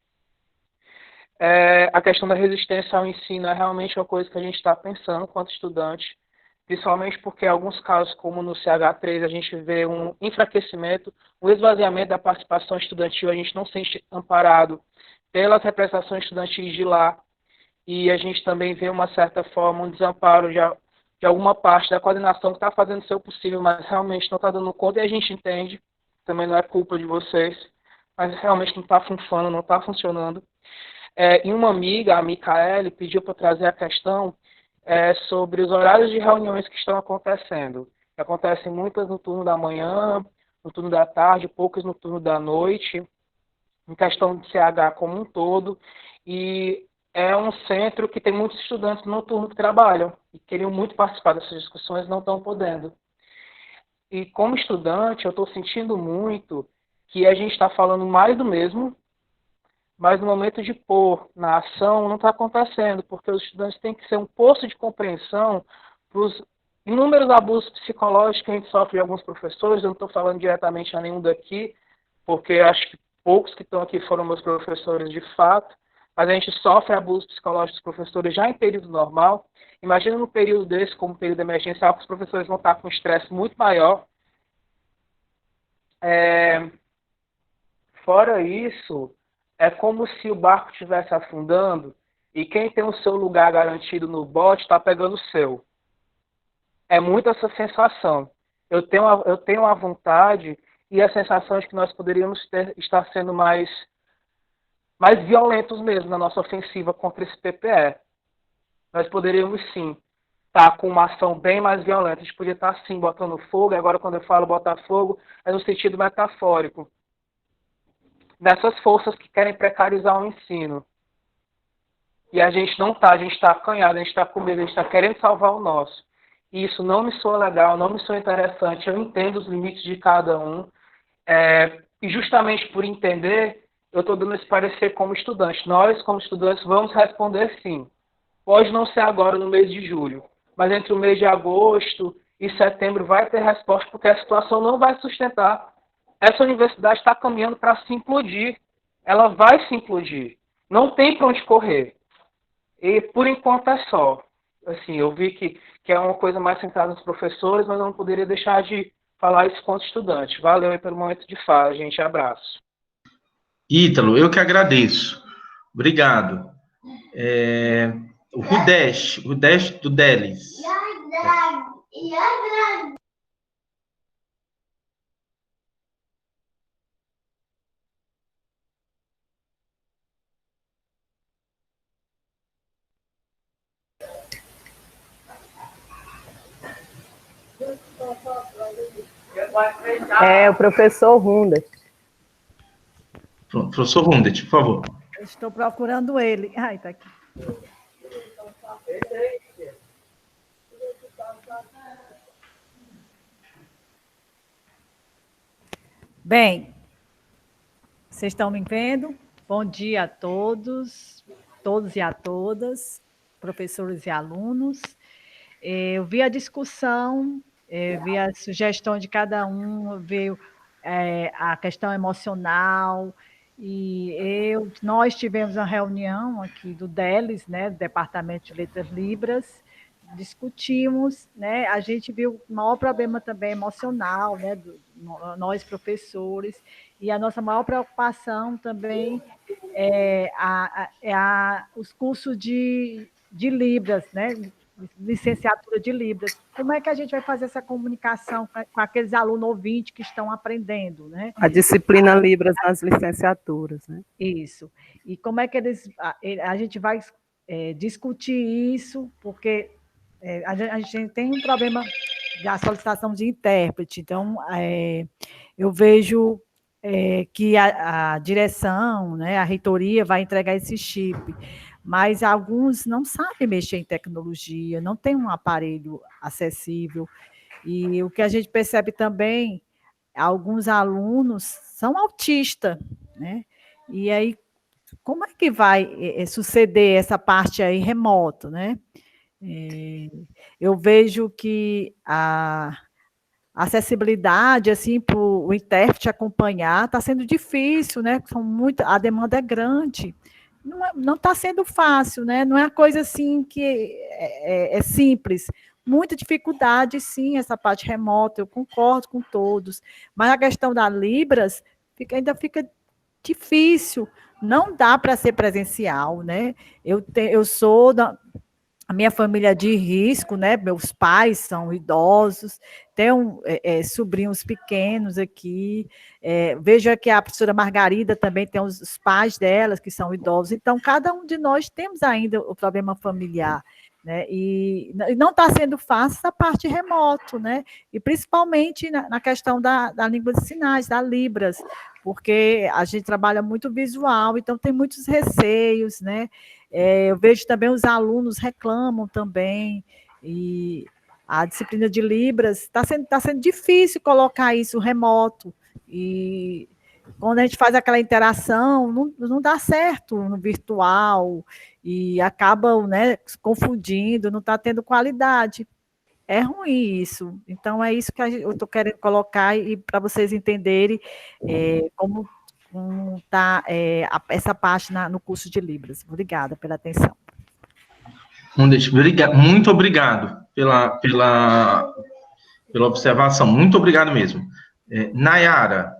Speaker 9: A questão da resistência ao ensino é realmente uma coisa que a gente está pensando enquanto estudante, principalmente porque em alguns casos, como no CH3, a gente vê um enfraquecimento, um esvaziamento da participação estudantil, a gente não se sente amparado pelas representações estudantis de lá, e a gente também vê uma certa forma, um desamparo de alguma parte da coordenação que está fazendo o seu possível, mas realmente não está dando conta, e a gente entende, também não é culpa de vocês, mas realmente não está funcionando, não está funcionando. E uma amiga, a Micaele, pediu para trazer a questão sobre os horários de reuniões que estão acontecendo. Acontecem muitas no turno da manhã, no turno da tarde, poucas no turno da noite, em questão de CH como um todo, e é um centro que tem muitos estudantes no turno que trabalham e queriam muito participar dessas discussões, não estão podendo. E como estudante, eu estou sentindo muito que a gente está falando mais do mesmo, mas no momento de pôr na ação não está acontecendo, porque os estudantes têm que ser um poço de compreensão para os inúmeros abusos psicológicos que a gente sofre de alguns professores. Eu não estou falando diretamente a nenhum daqui, porque acho que poucos que estão aqui foram meus professores de fato, mas a gente sofre abusos psicológicos dos professores já em período normal. Imagina no período desse, como período emergencial, que os professores vão estar com um estresse muito maior. Fora isso, é como se o barco estivesse afundando e quem tem o seu lugar garantido no bote está pegando o seu. É muito essa sensação. Eu tenho a vontade e a sensação de que nós poderíamos estar sendo mais violentos mesmo na nossa ofensiva contra esse PPE. Nós poderíamos sim estar com uma ação bem mais violenta. A gente podia estar sim botando fogo, e agora quando eu falo botar fogo é no sentido metafórico. Dessas forças que querem precarizar o ensino. E a gente não está, a gente está acanhado, a gente está com medo, a gente está querendo salvar o nosso. E isso não me soa legal, não me soa interessante, eu entendo os limites de cada um, e justamente por entender, eu estou dando esse parecer como estudante. Nós, como estudantes, vamos responder sim. Pode não ser agora, no mês de julho, mas entre o mês de agosto e setembro vai ter resposta, porque a situação não vai sustentar. Essa universidade está caminhando para se implodir. Ela vai se implodir. Não tem para onde correr. E, por enquanto, é só. Assim, eu vi que é uma coisa mais centrada nos professores, mas eu não poderia deixar de falar isso quanto estudante. Valeu aí pelo momento de fala, gente. Abraço.
Speaker 1: Ítalo, eu que agradeço. Obrigado. O Rudesh do Delis.
Speaker 8: É o professor Rundet.
Speaker 1: Pronto, professor Rundet, por favor.
Speaker 10: Eu estou procurando ele. Ai, está aqui. Bem, vocês estão me vendo? Bom dia a todos e a todas, professores e alunos. Eu vi a discussão, vi a sugestão de cada um, veio a questão emocional, e nós tivemos uma reunião aqui do DELIS, né, do Departamento de Letras Libras, discutimos, né, a gente viu o maior problema também emocional, né, nós professores, e a nossa maior preocupação também os cursos de Libras, né, licenciatura de Libras. Como é que a gente vai fazer essa comunicação com aqueles alunos ouvintes que estão aprendendo, né?
Speaker 8: A disciplina Libras nas licenciaturas, né?
Speaker 10: Isso. E como é que a gente vai discutir isso, porque a gente tem um problema da solicitação de intérprete, então eu vejo que a direção, né, a reitoria vai entregar esse chip, mas alguns não sabem mexer em tecnologia, não tem um aparelho acessível, e o que a gente percebe também, alguns alunos são autistas, né? E aí, como é que vai suceder essa parte aí remoto, né? Eu vejo que a acessibilidade, assim, para o intérprete acompanhar, está sendo difícil, né? A demanda é grande. Não está sendo fácil, né? Não é uma coisa assim que é simples. Muita dificuldade, sim, essa parte remota, eu concordo com todos. Mas a questão da Libras ainda fica difícil. Não dá para ser presencial, né? Eu sou a minha família de risco, né? Meus pais são idosos, tenho sobrinhos pequenos aqui, vejo aqui a professora Margarida também tem os pais delas que são idosos, então cada um de nós temos ainda o problema familiar, né? E não está sendo fácil essa parte remoto, né? E principalmente na questão da língua de sinais, da Libras, porque a gente trabalha muito visual, então tem muitos receios, né? Eu vejo também os alunos reclamam também, e a disciplina de Libras está sendo difícil colocar isso remoto, e quando a gente faz aquela interação, não dá certo no virtual, e acabam, né, confundindo, não está tendo qualidade. É ruim isso. Então, é isso que eu estou querendo colocar, e para vocês entenderem como está essa parte no curso de Libras. Obrigada pela atenção.
Speaker 1: Muito obrigado pela observação. Muito obrigado mesmo. Nayara.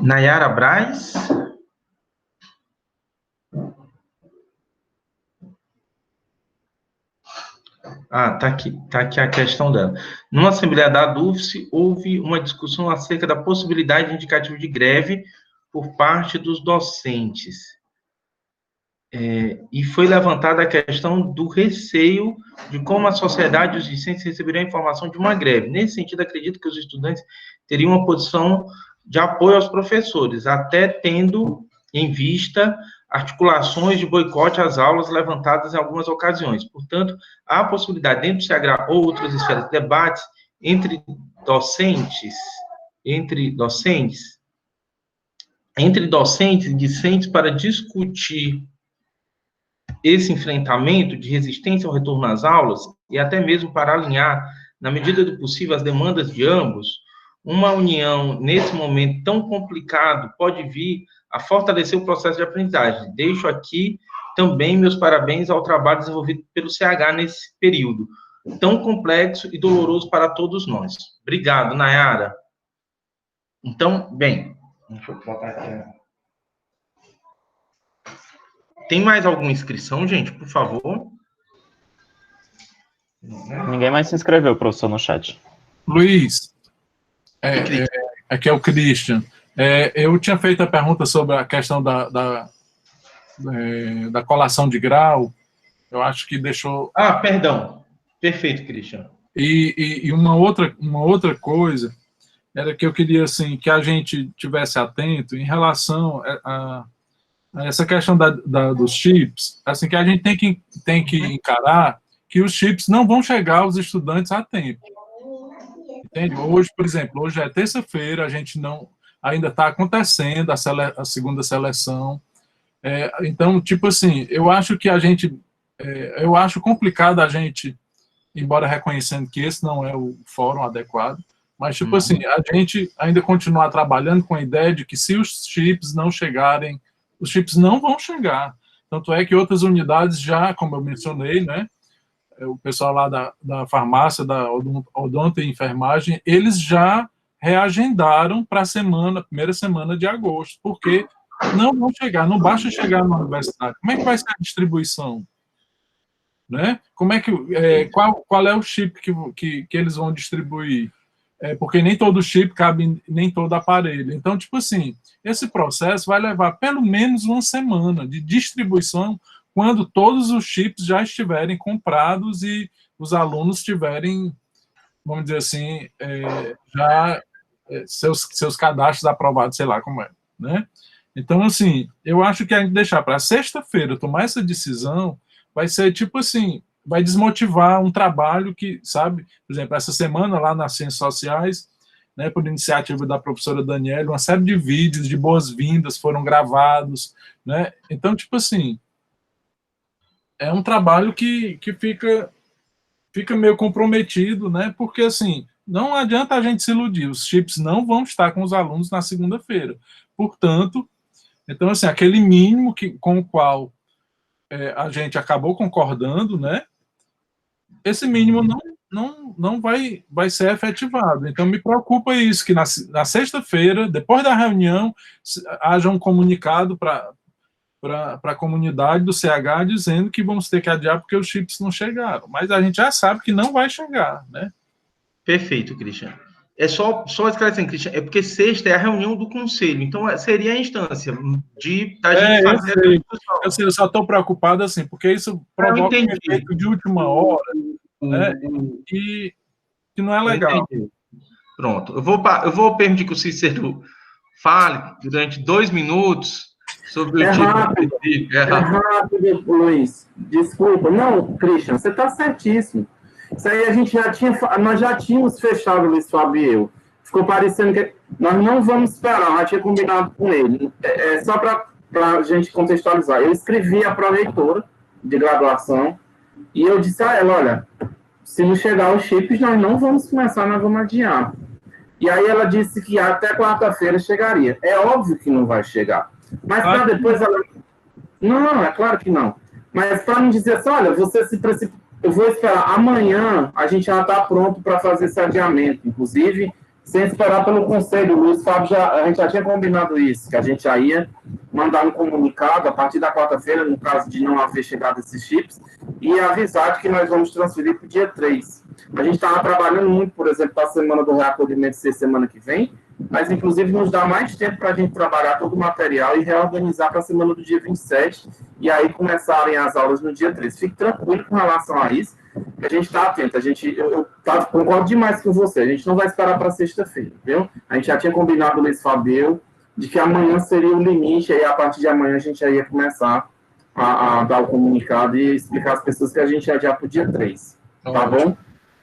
Speaker 1: Nayara Braz. Tá aqui a questão dela. Numa assembleia da DUFS, houve uma discussão acerca da possibilidade de indicativo de greve por parte dos docentes. e foi levantada a questão do receio de como a sociedade e os discentes receberiam a informação de uma greve. Nesse sentido, acredito que os estudantes teriam uma posição de apoio aos professores, até tendo em vista articulações de boicote às aulas levantadas em algumas ocasiões. Portanto, há a possibilidade, dentro do CH ou outras esferas de debates, entre docentes e discentes para discutir esse enfrentamento de resistência ao retorno às aulas e até mesmo para alinhar, na medida do possível, as demandas de ambos. Uma união, nesse momento tão complicado, pode vir a fortalecer o processo de aprendizagem. Deixo aqui também meus parabéns ao trabalho desenvolvido pelo CH nesse período tão complexo e doloroso para todos nós. Obrigado, Nayara. Então, bem, deixa eu botar aqui. Tem mais alguma inscrição, gente, por favor?
Speaker 3: Ninguém mais se inscreveu, professor, no chat.
Speaker 4: Luiz, aqui é o Christian. Eu tinha feito a pergunta sobre a questão da colação de grau. Eu acho que deixou...
Speaker 1: Ah, perdão. Perfeito, Christian.
Speaker 4: E uma outra coisa era que eu queria, assim, que a gente tivesse atento em relação a essa questão dos chips, assim, que a gente tem que encarar que os chips não vão chegar aos estudantes a tempo. Entende? Hoje, por exemplo, hoje é terça-feira, a gente não... Ainda está acontecendo a segunda seleção. Então, tipo assim, eu acho que eu acho complicado a gente, embora reconhecendo que esse não é o fórum adequado, mas, tipo assim, a gente ainda continuar trabalhando com a ideia de que se os chips não chegarem, os chips não vão chegar. Tanto é que outras unidades já, como eu mencionei, né, o pessoal lá da farmácia, da odonto e enfermagem, eles já reagendaram para a primeira semana de agosto, porque não vão chegar, não basta chegar na universidade. Como é que vai ser a distribuição? Né? Como é que, qual é o chip que eles vão distribuir? Porque nem todo chip cabe nem todo aparelho. Então, tipo assim, esse processo vai levar pelo menos uma semana de distribuição quando todos os chips já estiverem comprados e os alunos tiverem, vamos dizer assim, já seus cadastros aprovados, sei lá como é, né? Então, assim, eu acho que a gente deixar para sexta-feira tomar essa decisão vai ser, tipo assim, vai desmotivar um trabalho que, sabe, por exemplo, essa semana lá nas Ciências Sociais, né, por iniciativa da professora Daniela, uma série de vídeos de boas-vindas foram gravados, né? Então, tipo assim, é um trabalho que fica meio comprometido, né? Porque, assim, não adianta a gente se iludir, os chips não vão estar com os alunos na segunda-feira. Portanto, então, assim, aquele mínimo com o qual a gente acabou concordando, né? Esse mínimo não vai ser efetivado. Então, me preocupa isso, que na sexta-feira, depois da reunião, haja um comunicado para a comunidade do CH dizendo que vamos ter que adiar porque os chips não chegaram. Mas a gente já sabe que não vai chegar, né?
Speaker 1: Perfeito, Christian. Só esclarecendo, Christian, é porque sexta é a reunião do conselho, então seria a instância da gente fazer...
Speaker 4: Eu só estou preocupado, assim, porque isso provoca um efeito de última hora, né? E que não é legal.
Speaker 1: Pronto. Eu vou permitir que o Cícero fale durante 2 minutos sobre o tipo...
Speaker 2: É rápido, Luiz. Desculpa. Não, Christian, você está certíssimo. Isso aí nós já tínhamos fechado, Luiz Fábio e eu. Ficou parecendo que nós não vamos esperar, já tinha combinado com ele. Só para a gente contextualizar. Eu escrevi a pró-reitora de graduação e eu disse a ela, olha, se não chegar os chips, nós não vamos começar, nós vamos adiar. E aí ela disse que até quarta-feira chegaria. É óbvio que não vai chegar. Mas para depois ela... Não, é claro que não. Mas para não dizer assim, olha, você se precipita. Eu vou esperar. Amanhã a gente já está pronto para fazer esse adiamento. Inclusive, sem esperar pelo conselho. O Luiz Fábio, a gente já tinha combinado isso, que a gente já ia mandar um comunicado a partir da quarta-feira, no caso de não haver chegado esses chips, e avisar de que nós vamos transferir para o dia 3. A gente estava trabalhando muito, por exemplo, para a semana do reacolhimento ser semana que vem, mas inclusive nos dá mais tempo para a gente trabalhar todo o material e reorganizar para a semana do dia 27, e aí começarem as aulas no dia 13. Fique tranquilo com relação a isso, que a gente está atento. Eu concordo demais com você, a gente não vai esperar para sexta-feira, viu? A gente já tinha combinado, Luiz Fabio, de que amanhã seria o limite, e aí a partir de amanhã a gente já ia começar a dar o comunicado e explicar às pessoas que a gente ia adiar para o dia 3. Tá bom?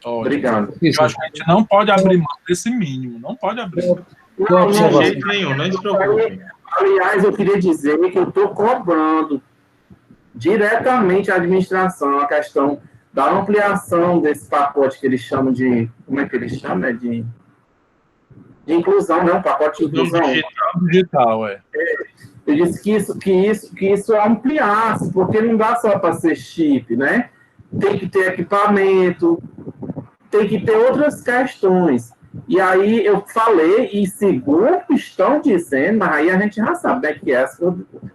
Speaker 2: Obrigado.
Speaker 4: Eu acho que a gente não pode abrir mão desse mínimo, não pode abrir mão.
Speaker 1: Não, de jeito nenhum, não se preocupe.
Speaker 2: Aliás, eu queria dizer que eu estou cobrando diretamente a administração a questão da ampliação desse pacote que eles chamam de... Como é que eles chamam? De inclusão, né? Um pacote de inclusão.
Speaker 4: Digital, é.
Speaker 2: Eu disse que isso ampliasse, porque não dá só para ser chip, né? Tem que ter equipamento, tem que ter outras questões. E aí eu falei, e segundo estão dizendo, mas aí a gente já sabe, né, que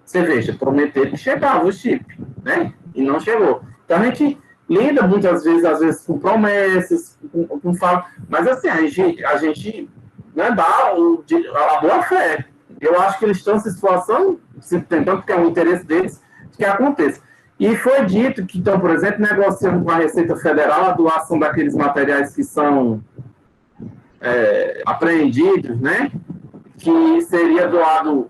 Speaker 2: você veja, prometeram que chegava o chip, né? E não chegou. Então a gente lida muitas vezes, às vezes, com promessas, com fala, mas assim, a gente né, dá a boa fé. Eu acho que eles estão se esforçando, tentando, porque é o interesse deles, que aconteça. E foi dito que estão, por exemplo, negociando com a Receita Federal a doação daqueles materiais que são apreendidos, né? Que seria doado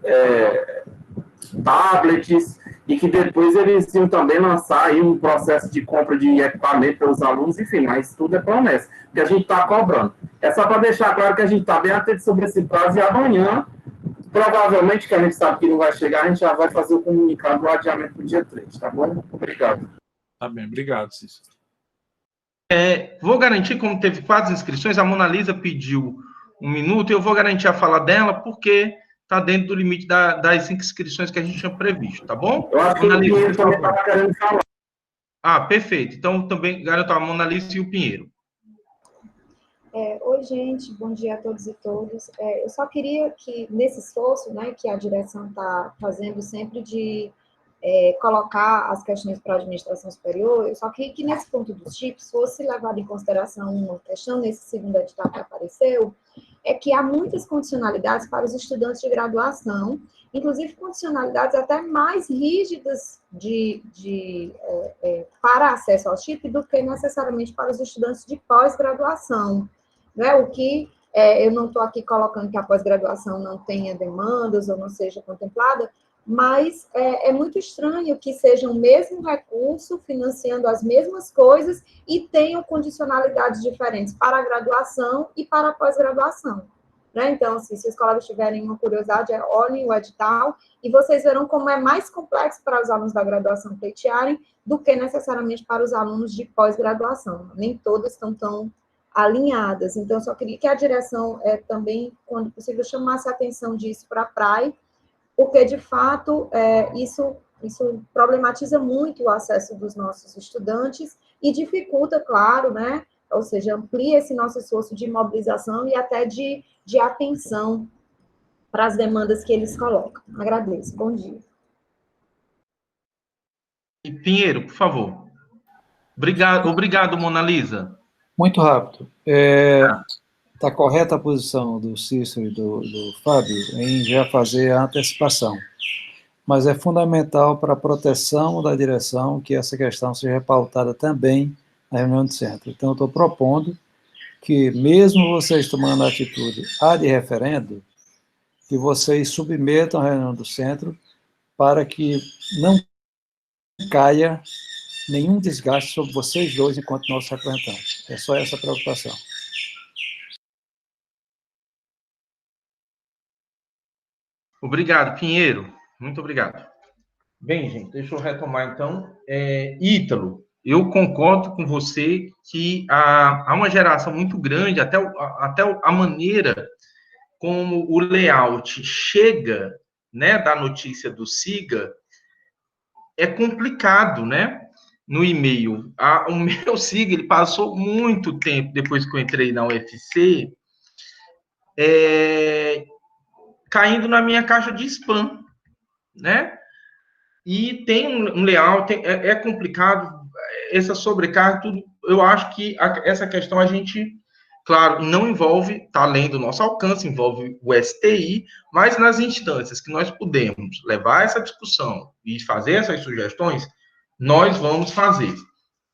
Speaker 2: tablets, e que depois eles iam também lançar aí um processo de compra de equipamento para os alunos, enfim, mas tudo é promessa, que a gente está cobrando. É só para deixar claro que a gente está bem atento sobre esse prazo, e amanhã, provavelmente, que a gente sabe que não vai chegar, a gente já vai fazer o comunicado do adiamento para o dia 3, tá bom? Obrigado.
Speaker 4: Tá bem, obrigado, Cícero.
Speaker 1: Vou garantir, como teve 4 inscrições, a Mona Lisa pediu 1 minuto, eu vou garantir a fala dela, porque está dentro do limite das 5 inscrições que a gente tinha previsto, tá bom?
Speaker 2: Eu acho que o Pinheiro também estava querendo falar.
Speaker 1: Ah, perfeito. Então, também garanto a Mona Lisa e o Pinheiro.
Speaker 11: Oi, gente, bom dia a todos e todas. Eu só queria que, nesse esforço, né, que a direção está fazendo sempre de colocar as questões para a administração superior, eu só queria que nesse ponto dos chips fosse levado em consideração uma questão, nesse segundo edital que apareceu, é que há muitas condicionalidades para os estudantes de graduação, inclusive condicionalidades até mais rígidas para acesso ao chip do que necessariamente para os estudantes de pós-graduação. Né? O que eu não estou aqui colocando que a pós-graduação não tenha demandas ou não seja contemplada, mas é muito estranho que seja o mesmo recurso financiando as mesmas coisas e tenham condicionalidades diferentes para a graduação e para a pós-graduação. Né? Então, assim, se os colegas tiverem uma curiosidade, olhem o edital e vocês verão como é mais complexo para os alunos da graduação pleitearem do que necessariamente para os alunos de pós-graduação. Nem todas estão tão alinhadas. Então, só queria que a direção também, quando possível, chamasse a atenção disso para a PRAE, porque, de fato, isso problematiza muito o acesso dos nossos estudantes e dificulta, claro, né? Ou seja, amplia esse nosso esforço de mobilização e até de atenção para as demandas que eles colocam. Agradeço. Bom dia.
Speaker 1: E Pinheiro, por favor. Obrigado, Mona Lisa.
Speaker 6: Muito rápido. Está correta a posição do Cícero e do Fábio em já fazer a antecipação, mas é fundamental para a proteção da direção que essa questão seja pautada também na reunião do centro. Então, eu estou propondo que, mesmo vocês tomando a atitude de referendo, que vocês submetam a reunião do centro para que não caia nenhum desgaste sobre vocês dois enquanto nossos representantes. É só essa preocupação.
Speaker 1: Obrigado, Pinheiro. Muito obrigado. Bem, gente, deixa eu retomar, então. Ítalo, eu concordo com você que há uma geração muito grande, até a maneira como o layout chega, né, da notícia do SIGA, é complicado, né? No e-mail. O meu SIGA, ele passou muito tempo, depois que eu entrei na UFC, caindo na minha caixa de spam, né? E tem um layout, é complicado, essa sobrecarga, tudo, eu acho que essa questão a gente, claro, não envolve, está além do nosso alcance, envolve o STI, mas nas instâncias que nós podemos levar essa discussão e fazer essas sugestões, nós vamos fazer,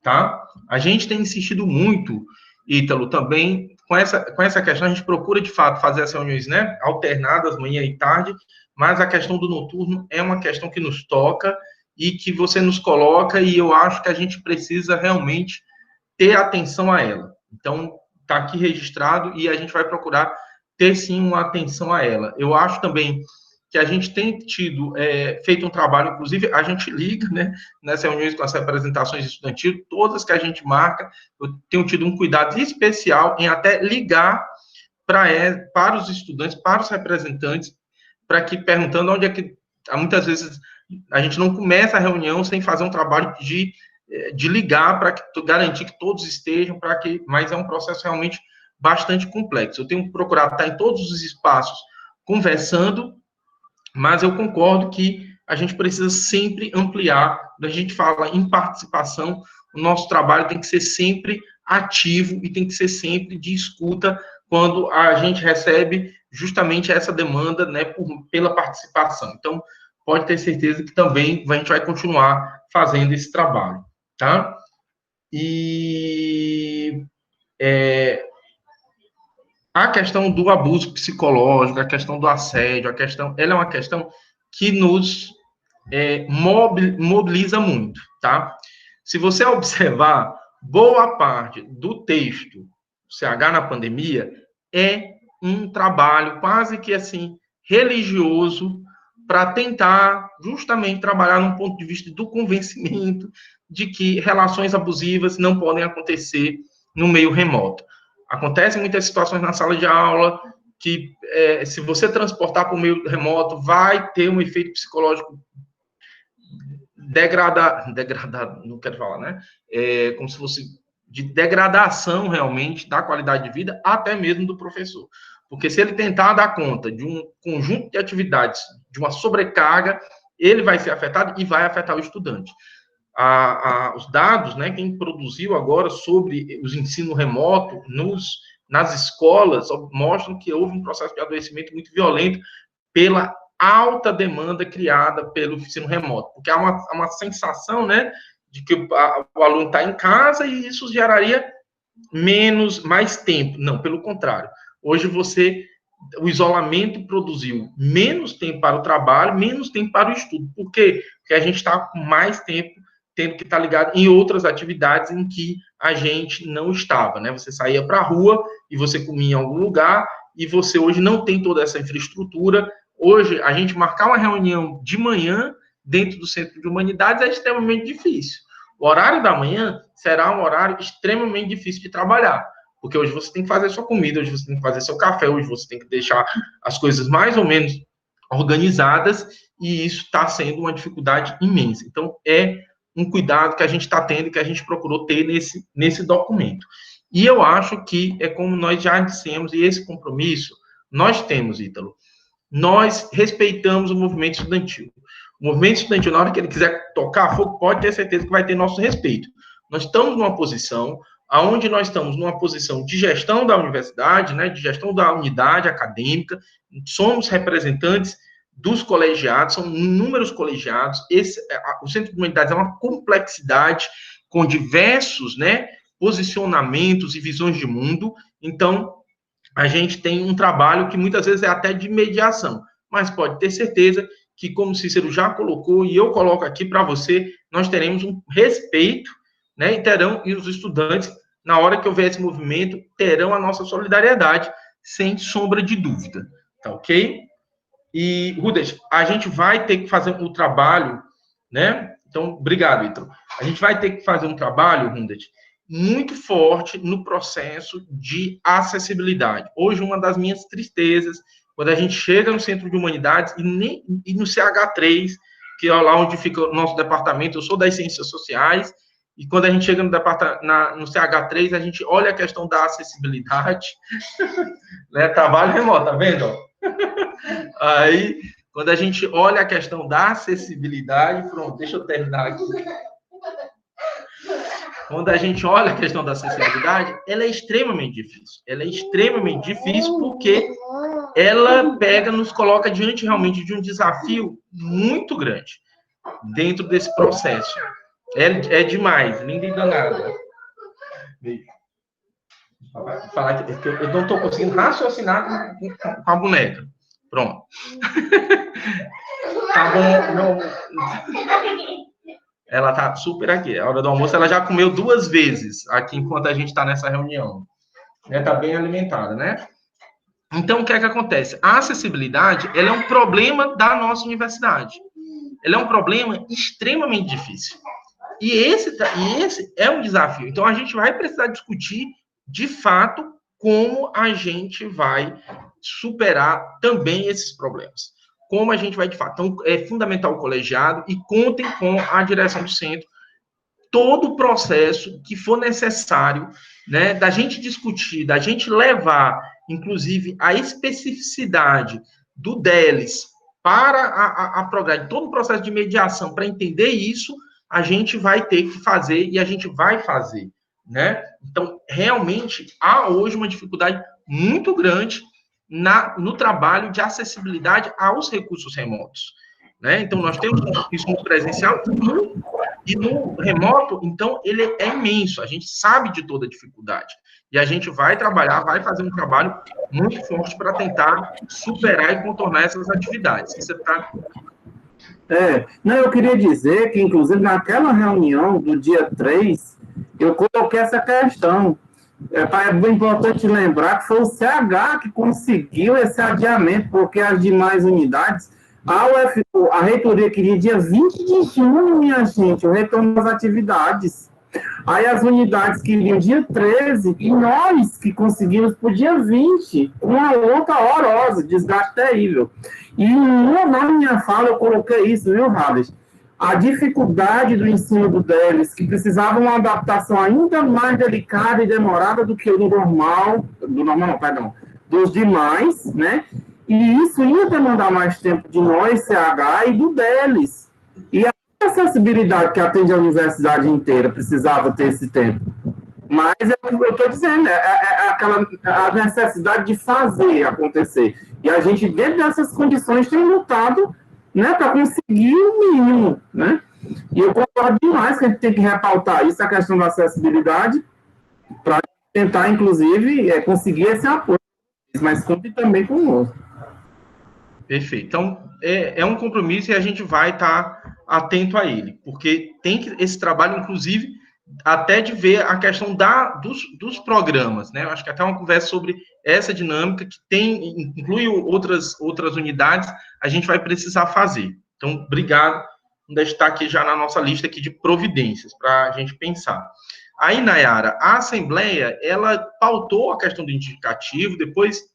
Speaker 1: tá? A gente tem insistido muito, Ítalo, também, com essa questão, a gente procura, de fato, fazer as reuniões, né, alternadas, manhã e tarde, mas a questão do noturno é uma questão que nos toca e que você nos coloca, e eu acho que a gente precisa realmente ter atenção a ela. Então, está aqui registrado e a gente vai procurar ter, sim, uma atenção a ela. Eu acho também que a gente tem feito um trabalho, inclusive, a gente liga, né, nas reuniões com as representações estudantis, todas que a gente marca, eu tenho tido um cuidado especial em até ligar para os estudantes, para os representantes, para que, perguntando onde é que, muitas vezes, a gente não começa a reunião sem fazer um trabalho de ligar para garantir que todos estejam, mas é um processo realmente bastante complexo. Eu tenho procurado estar em todos os espaços conversando, mas eu concordo que a gente precisa sempre ampliar. Quando a gente fala em participação, o nosso trabalho tem que ser sempre ativo e tem que ser sempre de escuta quando a gente recebe justamente essa demanda, né, pela participação. Então, pode ter certeza que também a gente vai continuar fazendo esse trabalho, tá? E a questão do abuso psicológico, a questão do assédio, ela é uma questão que nos mobiliza muito, tá? Se você observar, boa parte do texto CH na pandemia é um trabalho quase que, assim, religioso para tentar justamente trabalhar num ponto de vista do convencimento de que relações abusivas não podem acontecer no meio remoto. Acontecem muitas situações na sala de aula que, se você transportar para o meio remoto, vai ter um efeito psicológico degradado, não quero falar, né? Como se fosse de degradação, realmente, da qualidade de vida, até mesmo do professor. Porque se ele tentar dar conta de um conjunto de atividades, de uma sobrecarga, ele vai ser afetado e vai afetar o estudante. Os dados, né, quem produziu agora sobre os ensino remoto nas escolas mostram que houve um processo de adoecimento muito violento pela alta demanda criada pelo ensino remoto, porque há uma sensação, né, de que o aluno está em casa e isso geraria mais tempo. Não, pelo contrário. Hoje o isolamento produziu menos tempo para o trabalho, menos tempo para o estudo. Por quê? Porque a gente está com mais tempo tendo que estar ligado em outras atividades em que a gente não estava, né? Você saía para a rua e você comia em algum lugar e você hoje não tem toda essa infraestrutura. Hoje, a gente marcar uma reunião de manhã dentro do Centro de Humanidades é extremamente difícil. O horário da manhã será um horário extremamente difícil de trabalhar, porque hoje você tem que fazer sua comida, hoje você tem que fazer seu café, hoje você tem que deixar as coisas mais ou menos organizadas, e isso está sendo uma dificuldade imensa. Então, é um cuidado que a gente está tendo, que a gente procurou ter nesse documento. E eu acho que é como nós já dissemos, e esse compromisso nós temos, Ítalo. Nós respeitamos o movimento estudantil. O movimento estudantil, na hora que ele quiser tocar fogo, pode ter certeza que vai ter nosso respeito. Nós estamos numa posição onde nós estamos numa posição de gestão da universidade, né, de gestão da unidade acadêmica, somos representantes dos colegiados, são inúmeros colegiados, o Centro de Humanidades é uma complexidade com diversos, né, posicionamentos e visões de mundo, então a gente tem um trabalho que muitas vezes é até de mediação, mas pode ter certeza que, como Cícero já colocou, e eu coloco aqui para você, nós teremos um respeito, né, e os estudantes, na hora que houver esse movimento, terão a nossa solidariedade, sem sombra de dúvida, tá ok? E, Rudes, a gente vai ter que fazer um trabalho, né? Então, obrigado, Ítalo. A gente vai ter que fazer um trabalho, Rudes, muito forte no processo de acessibilidade. Hoje, uma das minhas tristezas, quando a gente chega no Centro de Humanidades e no CH3, que é lá onde fica o nosso departamento, eu sou das Ciências Sociais, e quando a gente chega no CH3, a gente olha a questão da acessibilidade, né? Trabalho remoto, tá vendo? Aí, quando a gente olha a questão da acessibilidade, pronto, deixa eu terminar aqui. quando a gente olha a questão da acessibilidade, ela é extremamente difícil. Ela é extremamente difícil porque ela nos coloca diante realmente de um desafio muito grande dentro desse processo. É demais, linda e danada. Falar que eu não estou conseguindo raciocinar com a boneca. Pronto. Tá bom. Não. Ela tá super aqui. A hora do almoço, ela já comeu 2 vezes aqui enquanto a gente está nessa reunião. Tá bem alimentada, né? Então, o que é que acontece? A acessibilidade, ela é um problema da nossa universidade. Ela é um problema extremamente difícil. E esse é um desafio. Então, a gente vai precisar discutir, de fato, como a gente vai superar também esses problemas. Como a gente vai, de fato. Então, é fundamental o colegiado e contem com a direção do centro todo o processo que for necessário, né, da gente discutir, da gente levar, inclusive, a especificidade do DELES para a Prograde, todo o processo de mediação, para entender isso, a gente vai ter que fazer e a gente vai fazer, né? Então, realmente, há hoje uma dificuldade muito grande no trabalho de acessibilidade aos recursos remotos, né? Então, nós temos isso no presencial e no remoto, então, ele é imenso, a gente sabe de toda a dificuldade. E a gente vai trabalhar, vai fazer um trabalho muito forte para tentar superar e contornar essas atividades. Você está...
Speaker 2: Não, eu queria dizer que, inclusive, naquela reunião do dia 3, eu coloquei essa questão. É bem importante lembrar que foi o CH que conseguiu esse adiamento, porque as demais unidades... A reitoria queria dia 20 de junho, minha gente, o retorno das atividades. Aí as unidades queriam dia 13, e nós que conseguimos por dia 20, uma luta horrorosa, desgaste terrível. E na minha fala eu coloquei isso, viu, Hades? A dificuldade do ensino do DELES, que precisava uma adaptação ainda mais delicada e demorada do que o dos demais, né? E isso ia demandar mais tempo de nós, CH, e do DELES. E a acessibilidade que atende a universidade inteira precisava ter esse tempo. Mas é o que eu estou dizendo, a necessidade de fazer acontecer. E a gente, dentro dessas condições, tem lutado, né, para conseguir o mínimo, né? E eu concordo demais que a gente tem que repautar isso, a questão da acessibilidade, para tentar, inclusive, conseguir esse apoio. Mas conte também conosco.
Speaker 1: Perfeito. Então, é um compromisso e a gente vai estar atento a ele, porque tem esse trabalho, inclusive, até de ver a questão dos programas, né? Eu acho que até uma conversa sobre essa dinâmica que inclui outras unidades, a gente vai precisar fazer. Então, obrigado, ainda está aqui já na nossa lista aqui de providências para a gente pensar. Aí, Nayara, a Assembleia, ela pautou a questão do indicativo, depois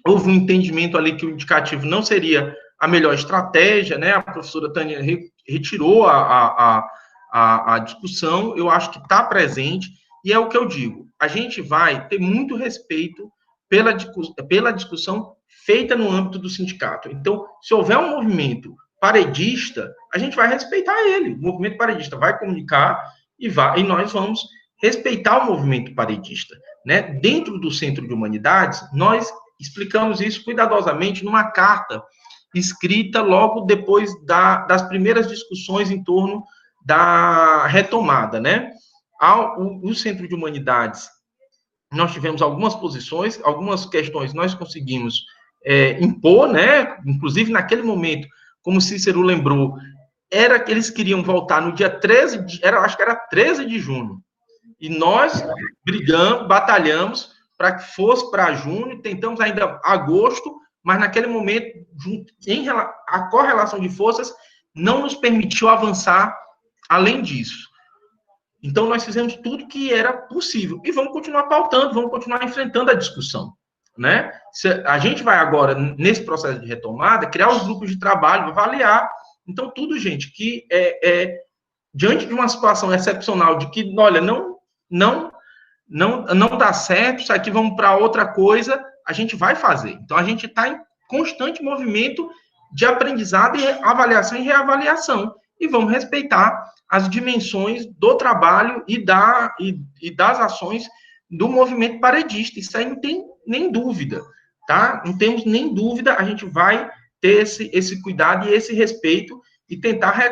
Speaker 1: houve um entendimento ali que o indicativo não seria a melhor estratégia, né? A professora Tânia retirou a discussão, eu acho que está presente, e é o que eu digo, a gente vai ter muito respeito pela discussão feita no âmbito do sindicato. Então, se houver um movimento paredista, a gente vai respeitar ele, o movimento paredista vai comunicar e nós vamos respeitar o movimento paredista, né? Dentro do Centro de Humanidades, nós explicamos isso cuidadosamente numa carta escrita logo depois das primeiras discussões em torno da retomada, né? O Centro de Humanidades, nós tivemos algumas posições, algumas questões nós conseguimos impor, né? Inclusive, naquele momento, como Cícero lembrou, era que eles queriam voltar no dia 13, acho que era 13 de junho, e nós brigamos, batalhamos, para que fosse para junho, tentamos ainda agosto, mas naquele momento, a correlação de forças não nos permitiu avançar além disso. Então, nós fizemos tudo que era possível, e vamos continuar pautando, vamos continuar enfrentando a discussão, né? A gente vai agora, nesse processo de retomada, criar os grupos de trabalho, avaliar, então, tudo, gente, que diante de uma situação excepcional, de que, olha, não dá certo, isso aqui vamos para outra coisa, a gente vai fazer. Então, a gente está em constante movimento de aprendizado, e avaliação e reavaliação. E vamos respeitar as dimensões do trabalho e das ações do movimento paredista. Isso aí não tem nem dúvida, tá? Não temos nem dúvida, a gente vai ter esse cuidado e esse respeito e tentar,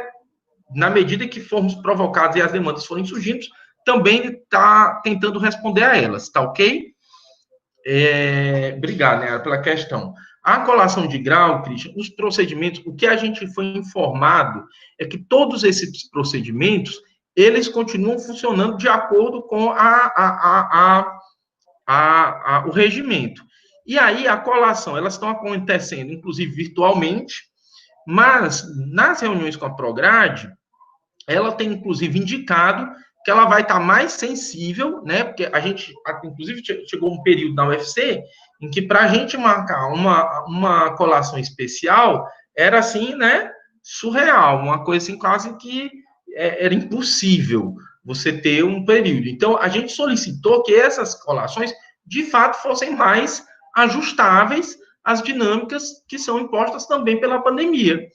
Speaker 1: na medida que formos provocados e as demandas forem surgindo, também tá tentando responder a elas, tá ok? Obrigado, né, pela questão. A colação de grau, Christian, os procedimentos, o que a gente foi informado é que todos esses procedimentos, eles continuam funcionando de acordo com o regimento. E aí, a colação, elas estão acontecendo, inclusive, virtualmente, mas, nas reuniões com a Prograde, ela tem, inclusive, indicado que ela vai estar mais sensível, né, porque a gente, inclusive, chegou um período na UFC em que, para a gente marcar uma colação especial, era, assim, né, surreal, uma coisa, assim, quase que era impossível você ter um período. Então, a gente solicitou que essas colações, de fato, fossem mais ajustáveis às dinâmicas que são impostas também pela pandemia.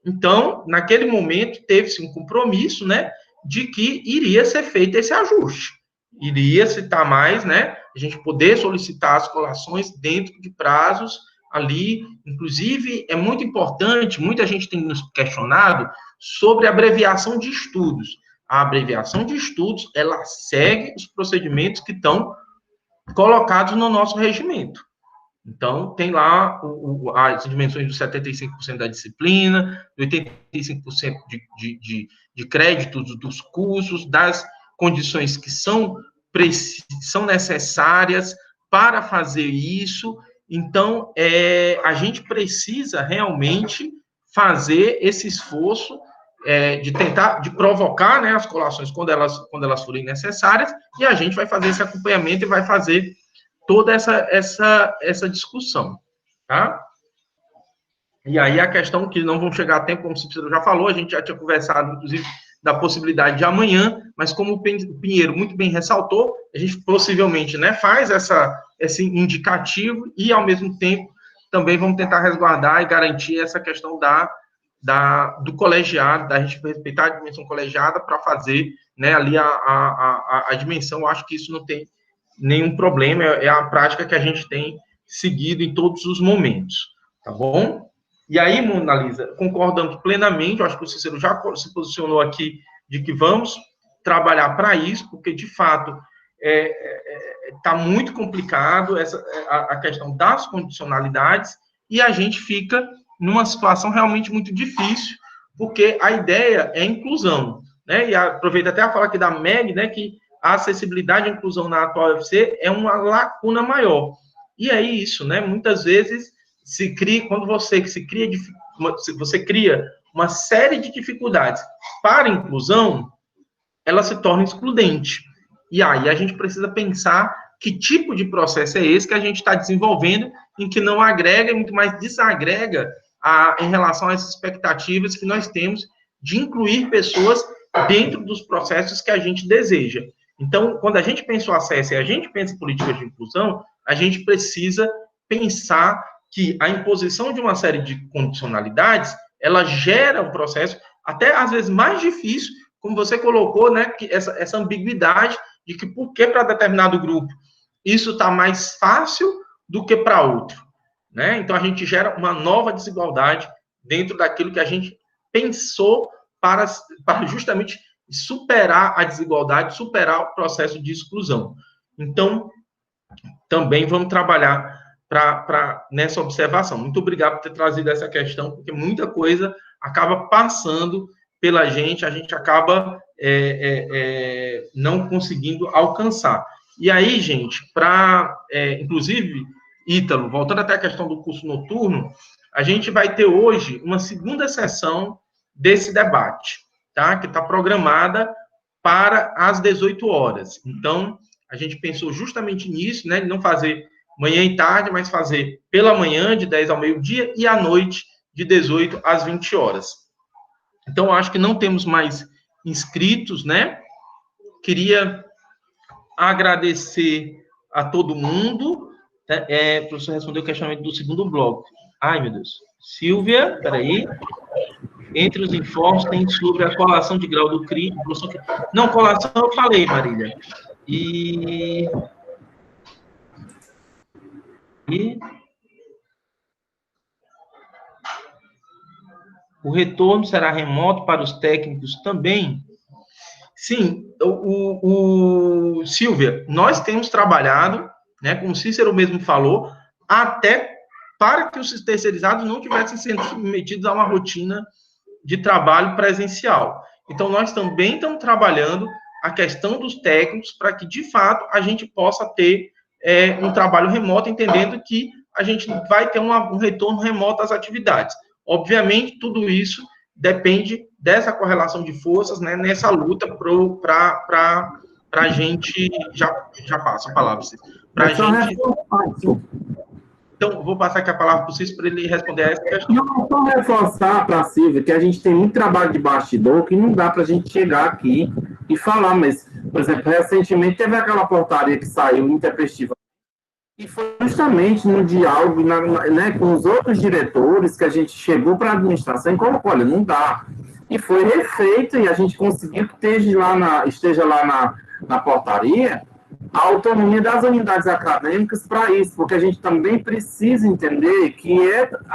Speaker 1: Então, naquele momento, teve-se um compromisso, né, de que iria ser feito esse ajuste. Iria se estar mais, né, a gente poder solicitar as colações dentro de prazos ali. Inclusive, é muito importante, muita gente tem nos questionado sobre a abreviação de estudos. A abreviação de estudos, ela segue os procedimentos que estão colocados no nosso regimento. Então, tem lá as dimensões dos 75% da disciplina, 85% de créditos dos cursos, das condições que são necessárias para fazer isso. Então, a gente precisa realmente fazer esse esforço de tentar, de provocar, né, as colações quando elas forem necessárias, e a gente vai fazer esse acompanhamento e vai fazer toda essa discussão, tá? E aí a questão que não vão chegar a tempo, como o Cícero já falou, a gente já tinha conversado, inclusive, da possibilidade de amanhã, mas como o Pinheiro muito bem ressaltou, a gente possivelmente, né, faz esse indicativo e, ao mesmo tempo, também vamos tentar resguardar e garantir essa questão do colegiado, da gente respeitar a dimensão colegiada para fazer, né, ali a dimensão. Eu acho que isso não tem nenhum problema, é a prática que a gente tem seguido em todos os momentos, tá bom? E aí, Mona Lisa, concordamos plenamente, eu acho que o Cícero já se posicionou aqui de que vamos trabalhar para isso, porque, de fato, está muito complicado a questão das condicionalidades, e a gente fica numa situação realmente muito difícil, porque a ideia é inclusão, né? E aproveito até a fala aqui da Meg, né, que a acessibilidade e a inclusão na atual UFC é uma lacuna maior. E é isso, né? Muitas vezes quando você cria uma série de dificuldades para a inclusão, ela se torna excludente. E aí a gente precisa pensar que tipo de processo é esse que a gente está desenvolvendo, em que não agrega e muito mais desagrega em relação às expectativas que nós temos de incluir pessoas dentro dos processos que a gente deseja. Então, quando a gente pensa o acesso e a gente pensa políticas de inclusão, a gente precisa pensar que a imposição de uma série de condicionalidades, ela gera um processo até, às vezes, mais difícil, como você colocou, né, que essa ambiguidade de que por que para determinado grupo isso está mais fácil do que para outro, né? Então, a gente gera uma nova desigualdade dentro daquilo que a gente pensou para justamente superar a desigualdade, superar o processo de exclusão. Então, também vamos trabalhar nessa observação. Muito obrigado por ter trazido essa questão, porque muita coisa acaba passando pela gente, a gente acaba não conseguindo alcançar. E aí, gente, inclusive, Ítalo, voltando até a questão do curso noturno, a gente vai ter hoje uma segunda sessão desse debate, tá? Que está programada para as 18 horas. Então, a gente pensou justamente nisso, né? De não fazer manhã e tarde, mas fazer pela manhã, de 10 ao meio-dia, e à noite, de 18 às 20 horas. Então, acho que não temos mais inscritos, né? Queria agradecer a todo mundo. O professor respondeu o questionamento do segundo bloco. Ai, meu Deus. Silvia, peraí. Entre os informes tem sobre a colação de grau do CRI. Não, colação eu falei, Marília. E o retorno será remoto para os técnicos também? Sim, Silvia, nós temos trabalhado, né, como o Cícero mesmo falou, até para que os terceirizados não tivessem sendo submetidos a uma rotina de trabalho presencial. Então, nós também estamos trabalhando a questão dos técnicos para que, de fato, a gente possa ter um trabalho remoto, entendendo que a gente vai ter um retorno remoto às atividades. Obviamente, tudo isso depende dessa correlação de forças, né, nessa luta para a gente... Já passo a palavra, para a gente... Então, vou passar aqui a palavra para vocês para ele responder a essa questão.
Speaker 2: Não, só reforçar para a Silvia que a gente tem muito trabalho de bastidor que não dá para a gente chegar aqui e falar, mas, por exemplo, recentemente teve aquela portaria que saiu intempestiva e foi justamente no diálogo né, com os outros diretores que a gente chegou para a administração e colocou, olha, não dá. E foi refeito e a gente conseguiu que esteja lá na portaria a autonomia das unidades acadêmicas para isso, porque a gente também precisa entender que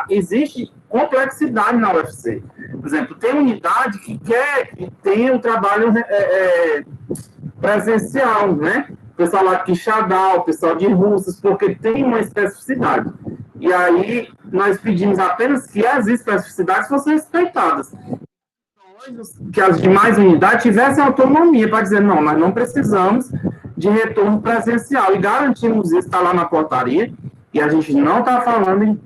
Speaker 2: existe complexidade na UFC. Por exemplo, tem unidade que quer que tenha um trabalho presencial, né? O pessoal lá de Quixadá, o pessoal de Russas, porque tem uma especificidade. E aí, nós pedimos apenas que as especificidades fossem respeitadas. Que as demais unidades tivessem autonomia para dizer, não, nós não precisamos de retorno presencial. E garantimos isso, está lá na portaria, e a gente não está falando em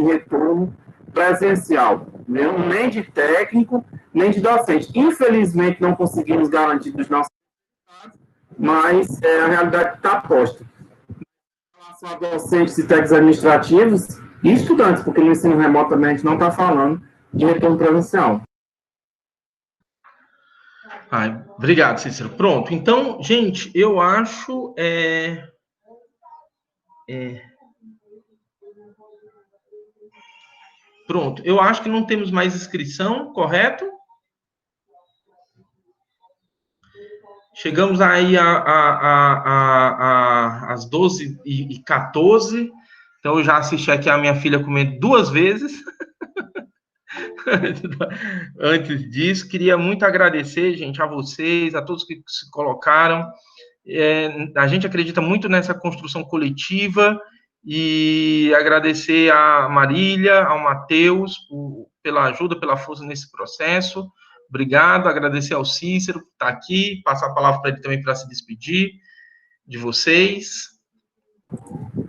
Speaker 2: retorno presencial, viu? Nem de técnico, nem de docente. Infelizmente, não conseguimos garantir dos nossos resultados, mas a realidade está posta. Em relação a docentes e técnicos administrativos e estudantes, porque no ensino remoto também a gente não está falando de retorno presencial.
Speaker 1: Obrigado, Cícero. Pronto. Então, gente, eu acho... Pronto. Eu acho que não temos mais inscrição, correto? Chegamos aí às 12h14. Então, eu já assisti aqui a minha filha comer 2 vezes. Antes disso, queria muito agradecer, gente, a vocês, a todos que se colocaram. A gente acredita muito nessa construção coletiva e agradecer a Marília, ao Matheus, pela ajuda, pela força nesse processo. Obrigado. Agradecer ao Cícero, que está aqui, passar a palavra para ele também para se despedir de vocês.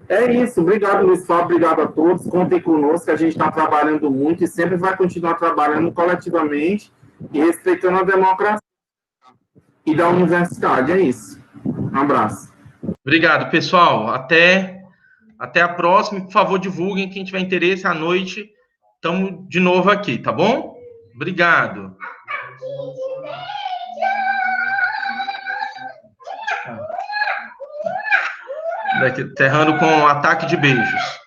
Speaker 2: É isso, obrigado, Luiz Fábio, obrigado a todos, contem conosco, a gente está trabalhando muito e sempre vai continuar trabalhando coletivamente e respeitando a democracia e da universidade, é isso. Um abraço.
Speaker 1: Obrigado, pessoal, até a próxima, por favor, divulguem, quem tiver interesse, à noite, estamos de novo aqui, tá bom? Obrigado. Encerrando com um ataque de beijos.